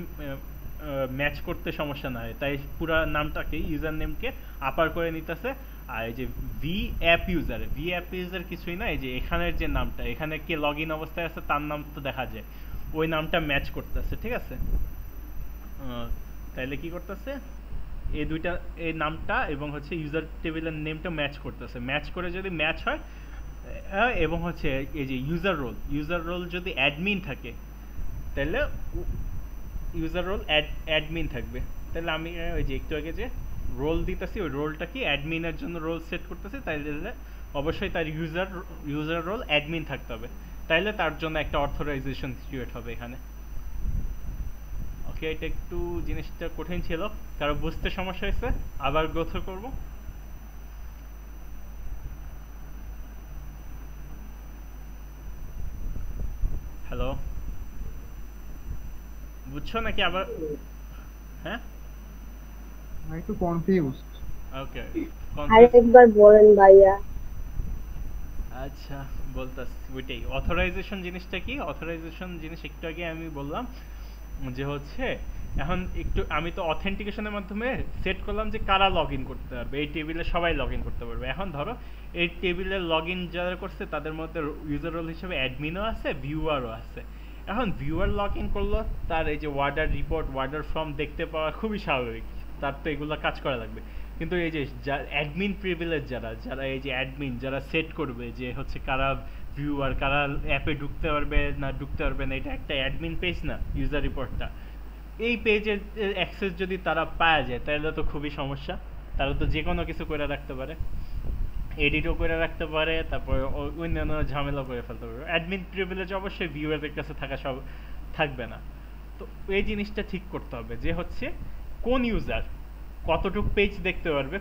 ম্যাচ করতে সমস্যা না হয়, তাই পুরো নামটাকে ইউজার নেমকে আপার করে নিতেছে। আর এই যে ভি অ্যাপ ইউজার কিছুই না, এই যে এখানের যে নামটা, এখানে কে লগ ইন অবস্থায় আছে তার নাম তো দেখা যায়, ওই নামটা ম্যাচ করতেছে, ঠিক আছে। তাইলে কি করতেছে, এই দুইটা, এই নামটা এবং হচ্ছে ইউজার টেবিলের নেমটা ম্যাচ করতেছে, ম্যাচ করে যদি ম্যাচ হয়, এবং হচ্ছে এই যে ইউজার রোল যদি অ্যাডমিন থাকে, তাহলে ইউজার রোল অ্যাডমিন থাকবে। তাহলে আমি ওই যে একটু আগে যে রোল দিতেছি, ওই রোলটা কি অ্যাডমিনের জন্য রোল সেট করতেছি, তাইলে অবশ্যই তার ইউজার রোল অ্যাডমিন থাকতে হবে, তাইলে তার জন্য একটা অথরাইজেশন ক্রিয়েট হবে এখানে। ওকে, এটা একটু জিনিসটা কঠিন ছিল, কারো বুঝতে সমস্যা হয়েছে, আবার গো থ্রু করবো। হ্যালো, বুঝছো নাকি আবার? হ্যাঁ,
আমি একটু কনফিউজড।
ওকে,
আরেকবার বলেন ভাইয়া।
আচ্ছা বলতাছি, ওইটাই অথরাইজেশন জিনিসটা কি। অথরাইজেশন জিনিস একটু আগে আমি বললাম যে হচ্ছে এখন একটু আমি তো অথেন্টিকেশনের মাধ্যমে সেট করলাম যে কারা লগ ইন করতে পারবে, এই টেবিলে সবাই লগ ইন করতে পারবে। এখন ধরো এই টেবিলে লগ ইন যারা করছে তাদের মধ্যে ইউজার রোল হিসেবে অ্যাডমিনও আছে, ভিউয়ারও আছে। এখন ভিউয়ার লগ ইন করলো, তার এই যে ওয়ার্ডার রিপোর্ট, ওয়ার্ডার ফর্ম দেখতে পাওয়া খুবই স্বাভাবিক, তার তো এগুলো কাজ করা লাগবে। কিন্তু এই যে অ্যাডমিন প্রিভিলেজ যারা এই যে অ্যাডমিন যারা সেট করবে যে হচ্ছে কারা ভিউয়ার, কারা অ্যাপে ঢুকতে পারবে না এটা একটা অ্যাডমিন পেজ না ইউজার রিপোর্টটা, এই পেজের অ্যাক্সেস যদি তারা পাওয়া যায় তাহলে তো খুবই সমস্যা। তারা তো যে কোনো কিছু করে রাখতে পারে, এডিটও করে রাখতে পারে, তারপর অন্যান্য ঝামেলা করে ফেলতে পারবে। অ্যাডমিন প্রিভিলেজ অবশ্যই ভিউয়ারদের কাছে থাকবে না। তো এই জিনিসটা ঠিক করতে হবে যে হচ্ছে কোন ইউজার কতটুক পেজ দেখতে পারবে,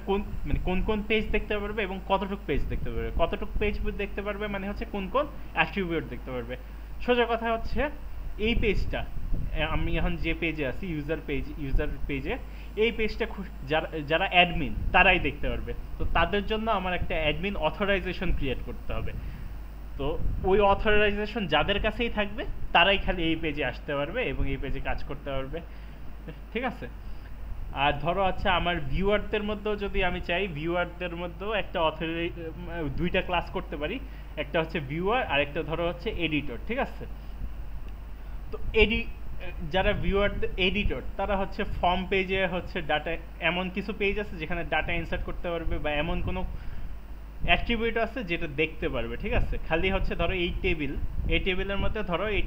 কোন পেজ দেখতে পারবে এবং কতটুক পেজ দেখতে পারবে। কতটুক পেজ দেখতে পারবে মানে হচ্ছে কোন অ্যাট্রিবিউট দেখতে পারবে। সোজা কথা হচ্ছে এই পেজটা, আমি এখন যে পেজে আছি ইউজার পেজে, এই পেজটা যারা অ্যাডমিন তারাই দেখতে পারবে। তো তাদের জন্য আমার একটা অ্যাডমিন অথরাইজেশন ক্রিয়েট করতে হবে। তো ওই অথরাইজেশন যাদের কাছেই থাকবে তারাই খালি এই পেজে আসতে পারবে এবং এই পেজে কাজ করতে পারবে, ঠিক আছে। আর ধরো আচ্ছা আমার ভিউয়ারদের মধ্যেও যদি আমি চাই, ভিউয়ারদের মধ্যেও একটা দুইটা ক্লাস করতে পারি, একটা হচ্ছে ভিউয়ার আর একটা ধরো হচ্ছে এডিটর, ঠিক আছে। তো যারা ভিউয়ার এডিটর তারা হচ্ছে ফর্ম পেজে হচ্ছে ডাটা, এমন কিছু পেজ আছে যেখানে ডাটা ইনসার্ট করতে পারবে বা এমন কোনো অ্যাট্রিবিউট আছে যেটা দেখতে পারবে, ঠিক আছে। খালি হচ্ছে ধরো এই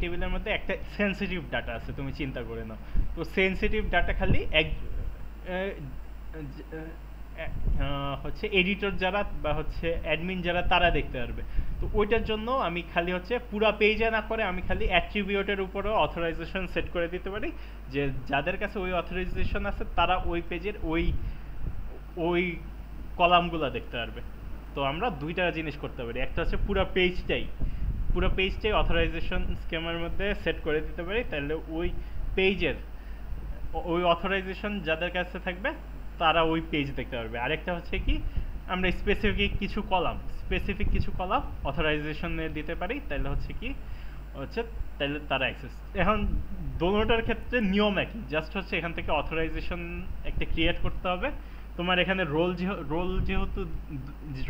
টেবিলের মধ্যে একটা সেনসিটিভ ডাটা আছে, তুমি চিন্তা করে নাও। তো সেনসিটিভ ডাটা খালি হচ্ছে এডিটর যারা বা হচ্ছে অ্যাডমিন যারা তারা দেখতে পারবে। তো ওইটার জন্য আমি খালি হচ্ছে পুরা পেজে না করে আমি খালি অ্যাট্রিবিউটের উপরেও অথরাইজেশন সেট করে দিতে পারি, যে যাদের কাছে ওই অথরাইজেশন আছে তারা ওই পেজের ওই কলামগুলো দেখতে পারবে। তো আমরা দুইটা জিনিস করতে পারি, একটা হচ্ছে পুরো পেজটাই অথরাইজেশন স্কিমের মধ্যে সেট করে দিতে পারি, তাহলে ওই পেজের ওই অথরাইজেশন যাদের কাছে থাকবে তারা ওই পেজ দেখতে পারবে। আরেকটা হচ্ছে কি, আমরা স্পেসিফিক কিছু কলাম অথরাইজেশনে দিতে পারি, তাহলে তাহলে তারা অ্যাক্সেস। এখন দোনোটার ক্ষেত্রে নিয়ম একই, জাস্ট হচ্ছে এখান থেকে অথরাইজেশন একটা ক্রিয়েট করতে হবে, তোমার এখানে যেহেতু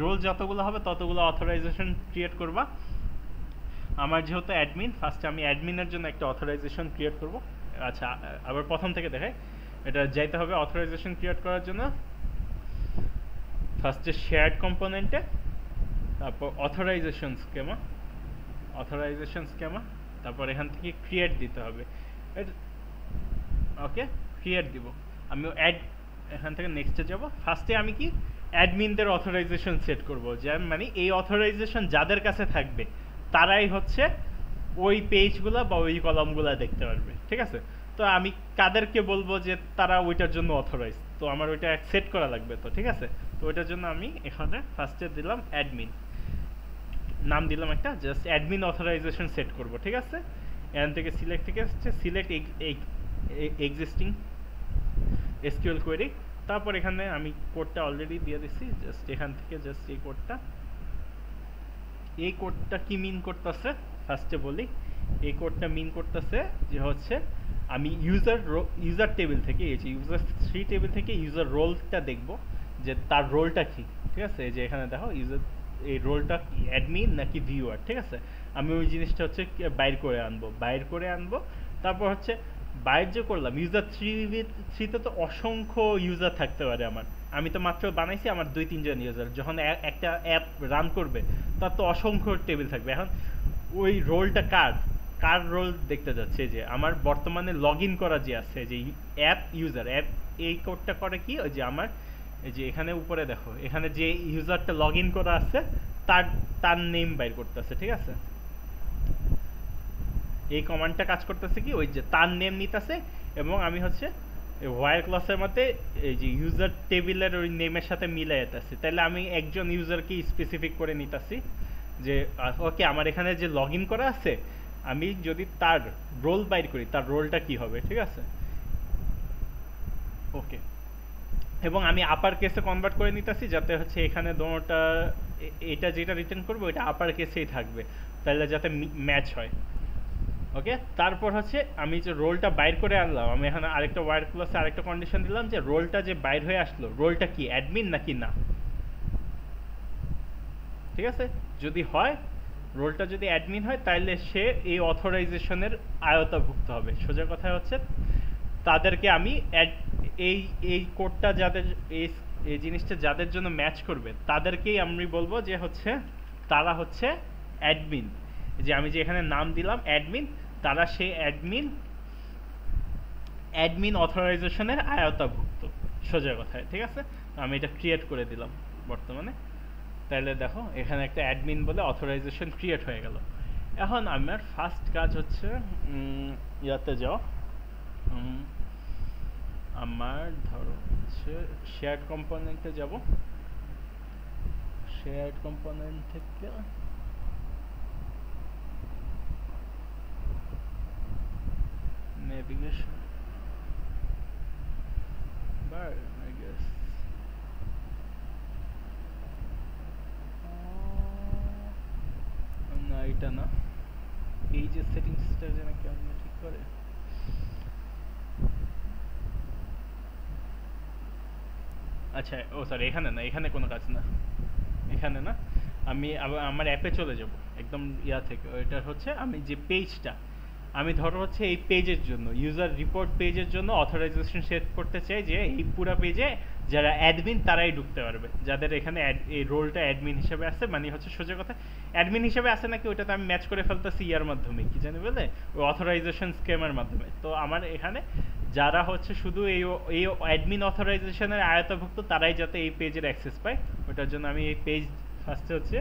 রোল যতগুলো হবে ততগুলো অথরাইজেশন ক্রিয়েট করবা। আমার যেহেতু অ্যাডমিন, ফার্স্টে আমি অ্যাডমিনের জন্য একটা অথরাইজেশন ক্রিয়েট করব। আচ্ছা, আবার প্রথম থেকে দেখাই। এটা যাইতে হবে অথরাইজেশন ক্রিয়েট করার জন্য ফার্স্টে শেয়ার্ড কম্পোনেন্টে, তারপর অথরাইজেশন স্কেমা, তারপর এখান থেকে ক্রিয়েট দিতে হবে। ওকে, ক্রিয়েট দিব। আমি এখান থেকে নেক্সটে যাব। ফার্স্টে আমি কি অ্যাডমিনদের অথরাইজেশন সেট করব, যে মানে এই অথরাইজেশন যাদের কাছে থাকবে তারাই হচ্ছে ওই পেজগুলো বা ওই কলামগুলো দেখতে পারবে, ঠিক আছে? তো আমি কাদেরকে বলবো যে তারা ওইটার জন্য অথরাইজ, তো আমার ওইটা সেট করা লাগবে, তো ঠিক আছে। তো ওইটার জন্য আমি এখানে ফার্স্টে দিলাম অ্যাডমিন, নাম দিলাম একটা, জাস্ট অ্যাডমিন অথরাইজেশন সেট করব, ঠিক আছে। এখান থেকে সিলেক্ট এক্সিস্টিং এসকিউএল কোয়েরি। তারপর এখানে আমি কোডটা অলরেডি দিয়ে দিছি, জাস্ট এখান থেকে জাস্ট এই কোডটা কি মিন করতেছে ফার্স্টে বলি। এই কোডটা মিন করতেছে যে হচ্ছে আমি ইউজার টেবিল থেকে, এই যে ইউজার 3 টেবিল থেকে ইউজার রোলটা দেখব যে তার রোলটা কি, ঠিক আছে। এই যে এখানে দেখো ইউজার, এই রোলটা অ্যাডমিন নাকি ভিউয়ার, ঠিক আছে। আমি ওই জিনিসটা হচ্ছে বাইর করে আনবো। তারপর হচ্ছে বাইর যে করলাম ইউজার 3তে তো অসংখ্য ইউজার থাকতে পারে আমার, আমি তো মাত্র বানাইছি আমার 2-3 জন ইউজার। যখন একটা অ্যাপ রান করবে তার তো অসংখ্য টেবিল থাকবে। এখন ওই রোলটা কার রোল দেখতে যাচ্ছে, যে আমার বর্তমানে লগ ইন করা যে আছে, যে অ্যাপ ইউজার অ্যাপ, এই কোডটা করে কি, ওই যে আমার এই যে এখানে উপরে দেখো, এখানে যে ইউজারটা লগ ইন করা আছে তার নেম বাইর করতেছে, ঠিক আছে। এই কমান্ডটা কাজ করতেছে কি, ওই যে তার নেম নিতেছে, এবং আমি হচ্ছে হোয়াইল ক্লাসের মধ্যে এই যে ইউজার টেবিলের ওই নেমের সাথে মিলাই যেতেছি। তাহলে আমি একজন ইউজারকে স্পেসিফিক করে নিতেছি যে ওকে, আমার এখানে যে লগ ইন করা আছে, আমি যদি তার রোল বাইর করি তার রোলটা কি হবে, ঠিক আছে। ওকে, এবং আমি আপার কেসে কনভার্ট করে নিতেছি, যাতে হচ্ছে এখানে দোনোটা, এটা যেটা রিটার্ন করবো এটা আপার কেসেই থাকবে, তাহলে যাতে ম্যাচ হয়। ওকে, তারপর হচ্ছে আমি যে রোলটা বাইর করে আনলাম, আমি এখানে আরেকটা ওয়ার্ড ক্লাসে আরেকটা কন্ডিশন দিলাম যে রোলটা যে বাইর হয়ে আসলো, রোলটা কি অ্যাডমিন নাকি না, ঠিক আছে। যদি হয়, রোলটা যদি অ্যাডমিন হয়, তাহলে সে এই অথরাইজেশনের আওতাভুক্ত হবে। সোজা কথা হচ্ছে তাদেরকে আমি এই কোডটা যাদের এই জিনিসটা যাদের জন্য ম্যাচ করবে তাদেরকেই আমি বলবো যে হচ্ছে তারা হচ্ছে অ্যাডমিন। যে আমি যে এখানে নাম দিলাম অ্যাডমিন, তারা সেই অ্যাডমিন অথরাইজেশনের আওতাভুক্ত, সোজা কথায়, ঠিক আছে। আমি এটা ক্রিয়েট করে দিলাম বর্তমানে। তাহলে দেখো এখানে একটা অ্যাডমিন বলে অথরাইজেশন ক্রিয়েট হয়ে গেল। এখন আমার ফার্স্ট কাজ হচ্ছে ইয়াতে যাও, আমার ধরো হচ্ছে শেয়ার্ড কম্পোনেন্টে যাব। শেয়ার্ড কম্পোনেন্ট থেকে navigation bar, I guess. না, এটা না, এই যে সেটিংসটা যেন কেমন ঠিক করে। আচ্ছা, ও সরি, এখানে না, এখানে কোনো কাজ না, এখানে না। আমি আমার অ্যাপে চলে যাব একদম ইয়া থেকে। এটা হচ্ছে আমি যে পেজটা, আমি ধরো হচ্ছে এই পেজের জন্য, ইউজার রিপোর্ট পেজের জন্য অথরাইজেশন সেট করতে চাই যে এই পুরো পেজে যারা অ্যাডমিন তারাই ঢুকতে পারবে, যাদের এখানে এই রোলটা অ্যাডমিন হিসেবে আছে, মানে হচ্ছে সোজা কথা অ্যাডমিন হিসেবে আছে নাকি ওইটাতে আমি ম্যাচ করে ফেলতেছি ইয়ার মাধ্যমে, কি জানি বলে, ওই অথরাইজেশন স্কিমের মাধ্যমে। তো আমার এখানে যারা হচ্ছে শুধু এই অ্যাডমিন অথরাইজেশনের আয়তাভুক্ত তারাই যাতে এই পেজের অ্যাক্সেস পায়, ওটার জন্য আমি এই পেজ ফার্স্টে হচ্ছে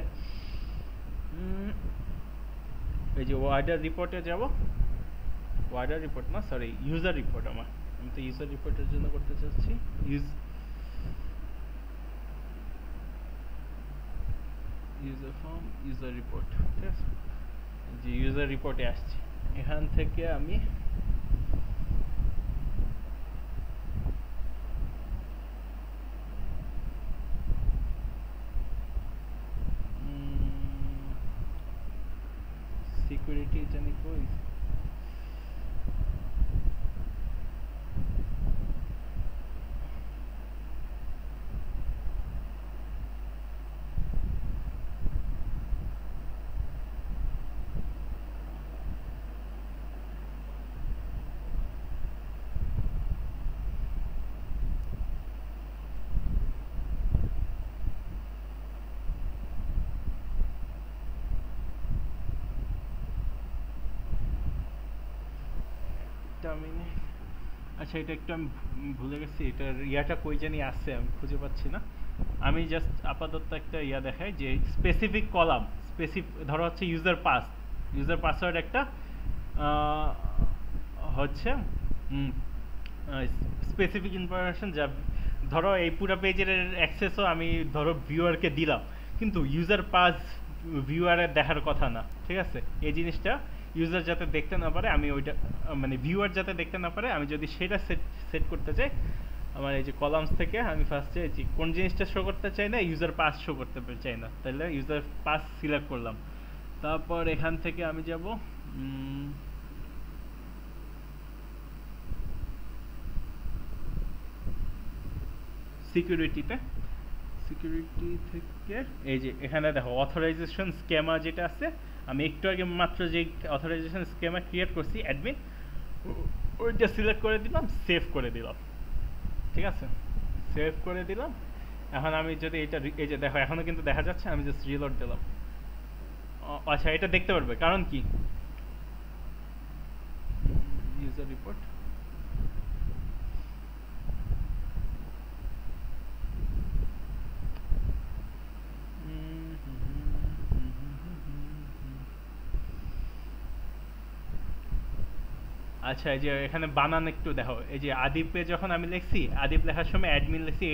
এই যে ওয়ার্ডার রিপোর্টে যাব। ওয়ার্ডার রিপোর্ট না, সরি, ইউজার রিপোর্ট। আমি তো ইউজার রিপোর্টের জন্য করতে চাচ্ছি। ইউজার ফর্ম, ইউজার রিপোর্ট, ঠিক আছে। যে ইউজার রিপোর্টে আসছি, এখান থেকে আমি সিকিউরিটি জানি কই, টার্মিনে, আচ্ছা এটা একটু আমি ভুলে গেছি, এটার ইয়াটা কই জানি আছে, আমি খুঁজে পাচ্ছি না। আমি জাস্ট আপাতত একটা ইয়া দেখাই যে স্পেসিফিক কলাম, ধরো হচ্ছে ইউজার পাসওয়ার্ড একটা হচ্ছে স্পেসিফিক ইনফরমেশন, যা ধরো এই পুরো পেজের অ্যাক্সেসও আমি ধরো ভিউয়ারকে দিলাম, কিন্তু ইউজার পাস ভিউয়ারের দেখার কথা না, ঠিক আছে? এই জিনিসটা ইউজার যাতে দেখতে না পারে, আমি ওইটা মানে ভিউয়ার যাতে দেখতে না পারে, আমি যদি সেটা সেট করতে চাই, আমার এই যে কলামস থেকে আমি ফার্স্টে যে কোন জিনিসটা শো করতে চাই না, ইউজার পাস শো করতে চাই না, তাহলে ইউজার পাস সিলেক্ট করলাম। তারপর এখান থেকে আমি যাব সিকিউরিটি থেকে, এই যে এখানে দেখো অথরাইজেশন স্কেমা যেটা আছে, আমি একটু আগে মাত্র যে অথরাইজেশন স্কেমা ক্রিয়েট করছি অ্যাডমিন, ওইটা সিলেক্ট করে দিলাম, সেভ করে দিলাম, ঠিক আছে? সেভ করে দিলাম। এখন আমি যদি এটা এই যে দেখো এখনো কিন্তু দেখা যাচ্ছে, আমি জাস্ট রিলোড দিলাম। আচ্ছা এটা দেখতে পারবে, কারণ কি ইউজার রিপোর্ট, আচ্ছা এই যে এখানে বানান একটু দেখো, এই যে আদিপে যখন আমি লিখছি, আদিপ লেখার সময় অ্যাডমিন লিখছি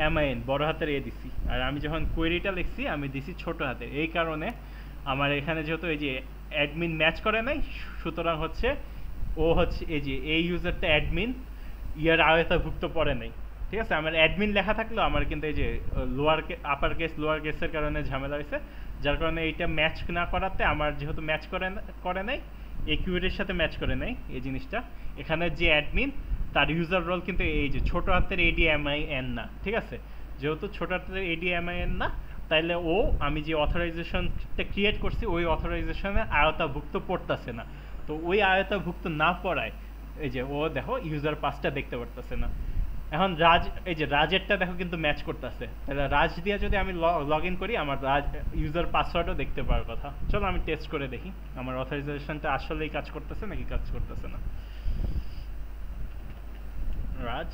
ADMIN বড় হাতের এ দিছি, আর আমি যখন কোয়েরিটা লিখছি আমি দিছি ছোট হাতের। এই কারণে আমার এখানে যেহেতু এই যে অ্যাডমিন ম্যাচ করে নাই, সুতরাং হচ্ছে ও হচ্ছে এই যে এই ইউজারটা অ্যাডমিন ইয়ার আওতাভুক্ত পড়ে নাই, ঠিক আছে? আমার অ্যাডমিন লেখা থাকলেও আমার কিন্তু এই যে আপার কেস লোয়ার কেসের কারণে ঝামেলা হয়েছে, যার কারণে এইটা ম্যাচ না করাতে আমার যেহেতু ম্যাচ করে নাই, একিউরের সাথে ম্যাচ করে নাই এই জিনিসটা, এখানে যে অ্যাডমিন তার ইউজার রোল কিন্তু এই যে ছোট হাতের ADMIN না, ঠিক আছে? যেহেতু ছোট হাতের ADMIN না, তাইলে ও আমি যে অথরাইজেশনটা ক্রিয়েট করছি ওই অথরাইজেশনের আওতাভুক্ত পড়তেছে না। তো ওই আওতাভুক্ত না পড়ায় এই যে ও দেখো ইউজার পাসটা দেখতে পারতেছে না। এখন এই যে রাজেরটা দেখো কিন্তু ম্যাচ করতেছে, তাহলে রাজ দিয়ে যদি আমি লগ ইন করি, আমার রাজ ইউজার পাসওয়ার্ডও দেখতে পাওয়ার কথা। চলো আমি টেস্ট করে দেখি আমার অথরাইজেশনটা আসলেই কাজ করতেছে নাকি কাজ করতেছে না। রাজ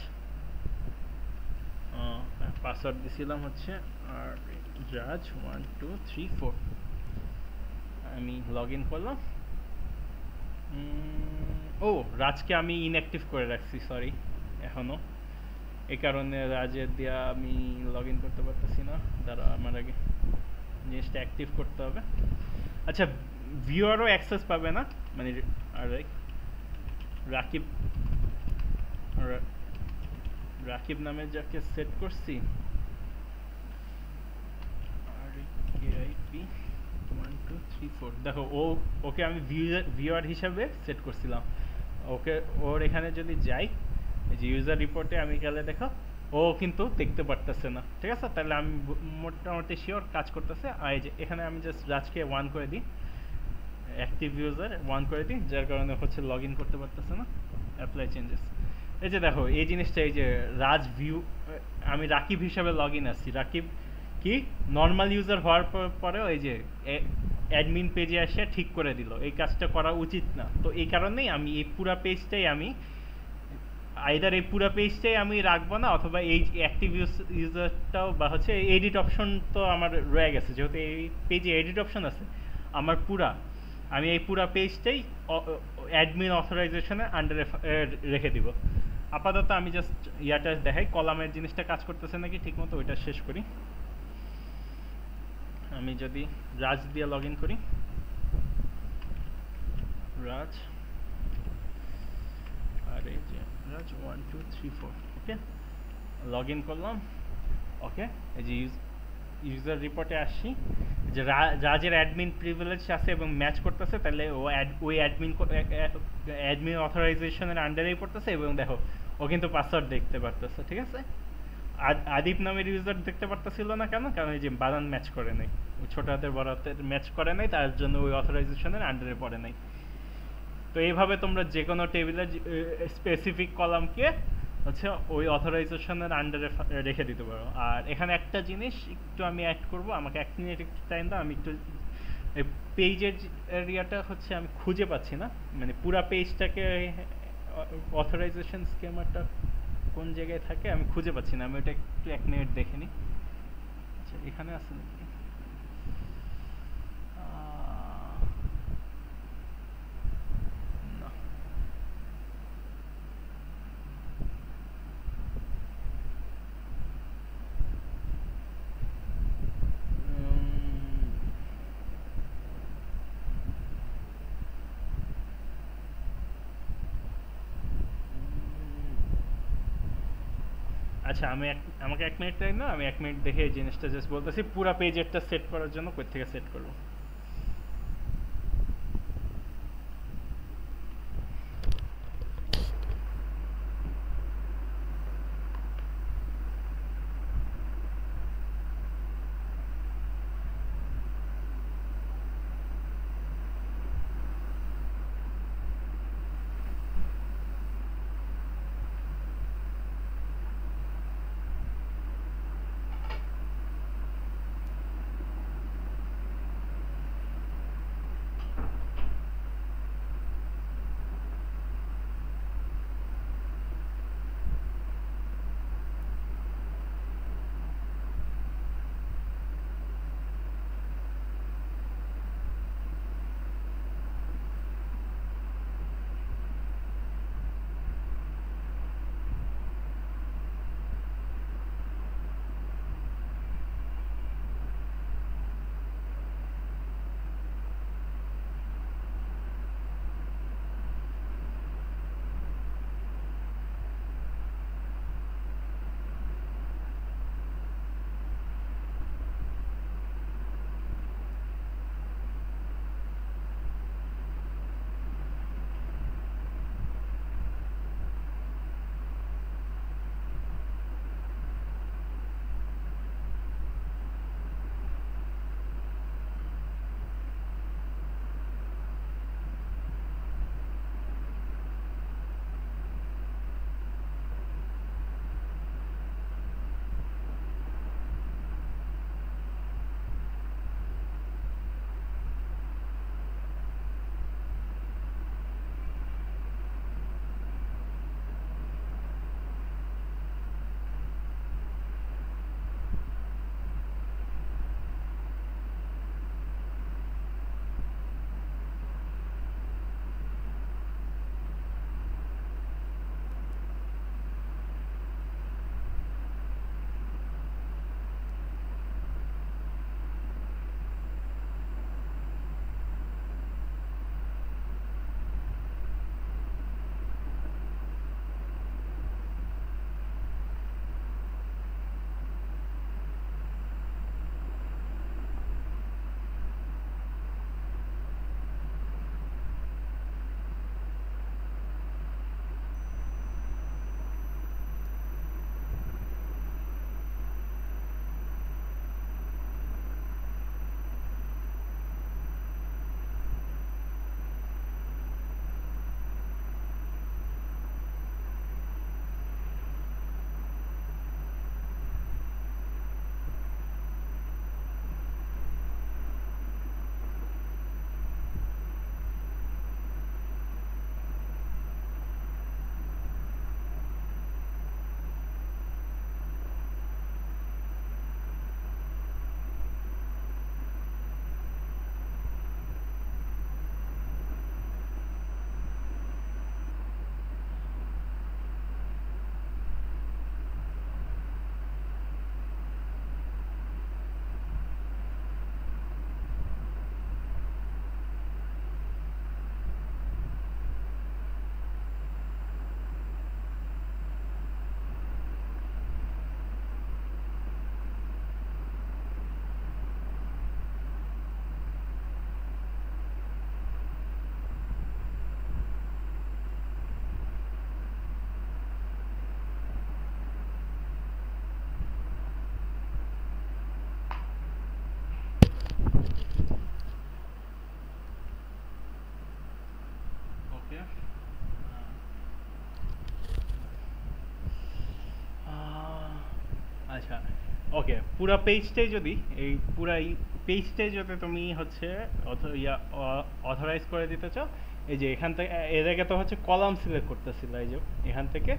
পাসওয়ার্ড দিছিলাম হচ্ছে আর রাজ 1 2 3 4, আমি লগ ইন করলাম। ও রাজকে আমি ইনঅ্যাক্টিভ করে রাখছি, সরি এখনো, এই কারণে রাজের দিয়া আমি লগ ইন করতে পারতেছি না। দাঁড়া আমার আগে জিনিসটা অ্যাক্টিভ করতে হবে। আচ্ছা ভিউয়ারও অ্যাক্সেস পাবে না, মানে আর রাকিব নামে যাকে সেট করছি, দেখো ওকে আমি ভিউয়ার হিসাবে সেট করছিলাম। ওর এখানে যদি যাই, এই যে ইউজার রিপোর্টে আমি গেলে দেখো ও কিন্তু দেখতে পারতেছে না, ঠিক আছে? তাহলে আমি মোটামুটি শিওর কাজ করতেছে। আর এই যে এখানে আমি জাস্ট রাজকে 1 করে দিই, অ্যাক্টিভ ইউজার 1 করে দিই, যার কারণে হচ্ছে লগ ইন করতে পারতেছে না। অ্যাপ্লাই চেঞ্জেস, এই যে দেখো এই জিনিসটা, এই যে রাজ আমি রাকিব হিসাবে লগ ইন আসছি, রাকিব কি নর্মাল ইউজার হওয়ার পরেও এই যে অ্যাডমিন পেজে এসে ঠিক করে দিল, এই কাজটা করা উচিত না। তো এই কারণেই আমি এই পুরো পেজটাই আইদার এই পুরো পেজটাই আমি রাখবো না, অথবা এই অ্যাক্টিভ ইউজারটাও বা হচ্ছে এডিট অপশন তো আমার রয়ে গেছে, যেহেতু এই পেজে এডিট অপশন আছে, আমি এই পুরো পেজটাই অ্যাডমিন অথরাইজেশনের আন্ডারে রেখে দিব। আপাতত আমি জাস্ট ইয়াটা দেখাই কলামের জিনিসটা কাজ করতেছে নাকি ঠিকমতো, ওইটা শেষ করি। আমি যদি রাজ দিয়ে লগ ইন করি, রাজ আর এই যে রাজ 1 2 3 4, ওকে লগ ইন করলাম। ওকে এই যে ইউজার রিপোর্টে আসি, যে রাজের অ্যাডমিন প্রিভিলেজ আছে এবং ম্যাচ করতেছে, তাহলে ওই অ্যাডমিন অথরাইজেশনের আন্ডারেই পড়তেছে, এবং দেখো ও কিন্তু পাসওয়ার্ড দেখতে পারতেছে, ঠিক আছে? আদিপ নামের ইউজার দেখতে পারতেছিল না কেন? কারণ এই যে বানান ম্যাচ করে নাই, ছোট হাতের বড় হাতের ম্যাচ করে নাই, তার জন্য ওই অথরাইজেশনের আন্ডারে পড়ে নাই। তো এইভাবে তোমরা যে কোনো টেবিলের স্পেসিফিক কলামকে হচ্ছে ওই অথরাইজেশনের আন্ডারে রেখে দিতে পারো। আর এখানে একটা জিনিস একটু আমি অ্যাড করব, আমাকে 1 মিনিট একটু টাইম দাও, আমি একটু পেজের এরিয়াটা হচ্ছে আমি খুঁজে পাচ্ছি না, মানে পুরা পেজটাকে অথরাইজেশন স্কিমারটা কোন জায়গায় থাকে আমি খুঁজে পাচ্ছি না, আমি ওটা একটু 1 মিনিট দেখে নিই। আচ্ছা এখানে আছে নাকি? না। আচ্ছা আমাকে 1 মিনিট টাইম না, আমি 1 মিনিট দেখে এই জিনিসটা জাস্ট বলতেছি। পুরা পেজেরটা সেট করার জন্য কোথা থেকে সেট করবো? ওকে আচ্ছা ওকে, পুরা পেজটাই যদি এই পুরা এই পেজটাই যদি তুমি হচ্ছে অথরাইজ করে দিতে চাও, এই যে এখান থেকে এর আগে তো হচ্ছে কলাম সিলেক্ট করতেছিল, এই যে এখান থেকে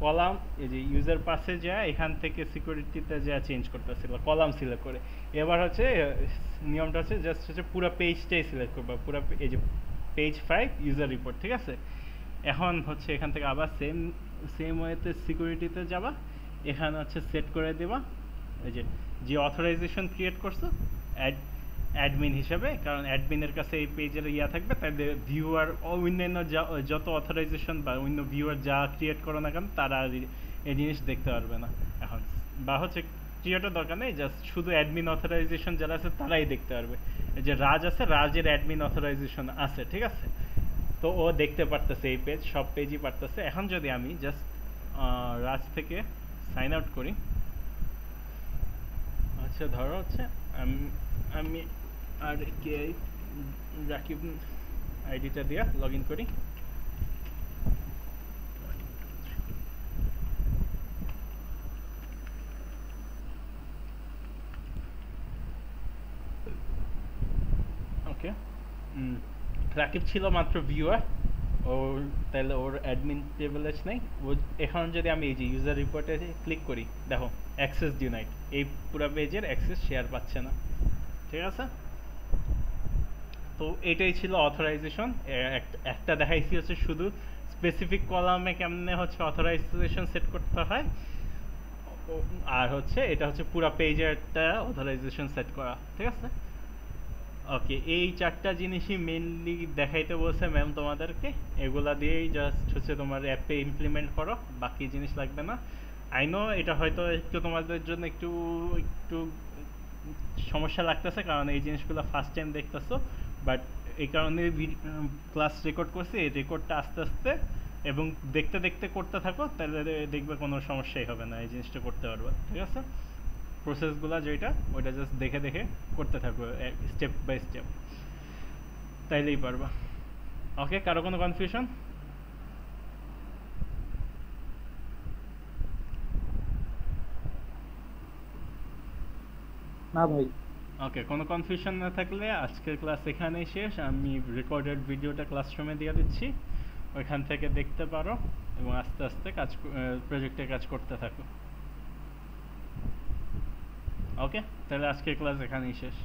কলাম, এই যে ইউজার পাসে যা এখান থেকে সিকিউরিটিতে যা চেঞ্জ করতেছিল কলাম সিলেক্ট করে। এবার হচ্ছে নিয়মটা হচ্ছে জাস্ট হচ্ছে পুরো পেজটাই সিলেক্ট করবা, পুরো এই যে পেজ 5 ইউজার রিপোর্ট, ঠিক আছে। এখন হচ্ছে এখান থেকে আবার সেম ওয়েতে সিকিউরিটিতে যাবা, এখানে হচ্ছে সেট করে দেবা এই যে অথরাইজেশন ক্রিয়েট করছো অ্যাডমিন হিসেবে, কারণ অ্যাডমিনের কাছে এই পেজের ইয়া থাকবে, তাদের ভিউয়ার অন্যান্য যত অথরাইজেশন বা অন্য ভিউয়ার যা ক্রিয়েট করো না কেন তারা এই জিনিস দেখতে পারবে না এখন, বা হচ্ছে ক্রিয়েটের দরকার নেই, জাস্ট শুধু অ্যাডমিন অথরাইজেশন যারা আছে তারাই দেখতে পারবে। এই যে রাজ আছে, রাজের অ্যাডমিন অথরাইজেশন আছে, ঠিক আছে, তো ও দেখতে পারতেছে এই পেজ, সব পেজই পারতেছে। এখন যদি আমি জাস্ট রাজ থেকে সাইন আউট করি, আচ্ছা ধরো হচ্ছে আমি আর কে রাকিব আইডিটা দিয়া লগ ইন করি। ওকে, রাকিব ছিল মাত্র ভিউয়ার, ওর তাহলে ওর অ্যাডমিন প্রিভিলেজ নেই। ও এখন যদি আমি এই যে ইউজার রিপোর্টে ক্লিক করি, দেখো অ্যাক্সেস ডিনাইড, এই পুরো পেজের অ্যাক্সেস শেয়ার পাচ্ছে না, ঠিক আছে। তো এটাই ছিল অথরাইজেশন। একটা দেখাইছি হচ্ছে শুধু স্পেসিফিক কলামে কেমনে হচ্ছে অথরাইজেশন সেট করতে হয়, আর হচ্ছে এটা হচ্ছে পুরো পেজের একটা অথরাইজেশন সেট করা, ঠিক আছে। ওকে, এই চারটা জিনিসই মেইনলি দেখাইতে বলছে ম্যাম তোমাদেরকে, এগুলা দিয়েই জাস্ট হচ্ছে তোমার অ্যাপে ইমপ্লিমেন্ট করো, বাকি জিনিস লাগবে না। আই নো এটা হয়তো একটু তোমাদের জন্য একটু একটু সমস্যা লাগতেছে, কারণ এই জিনিসগুলো ফার্স্ট টাইম দেখতেছো, বাট এই কারণে ক্লাস রেকর্ড করছি, এই রেকর্ডটা আস্তে আস্তে এবং দেখতে দেখতে করতে থাকো, তাহলে দেখবে কোনো সমস্যাই হবে না, এই জিনিসটা করতে পারবে, ঠিক আছে। প্রসেসগুলো যেটা ওইটা জাস্ট দেখে দেখে করতে থাকো স্টেপ বাই স্টেপ, তাইলেই পারবা। ওকে, কারো কোনো কনফিউশন?
না ভাই।
ওকে, কোনো কনফিউশন না থাকলে আজকের ক্লাস এখানেই শেষ। আমি রেকর্ডেড ভিডিওটা ক্লাসরুমে দিয়ে দিচ্ছি, ওইখান থেকে দেখতে পারো এবং আস্তে আস্তে প্রজেক্টে কাজ করতে থাকো। ওকে, তাহলে আজকের ক্লাস এখানেই শেষ।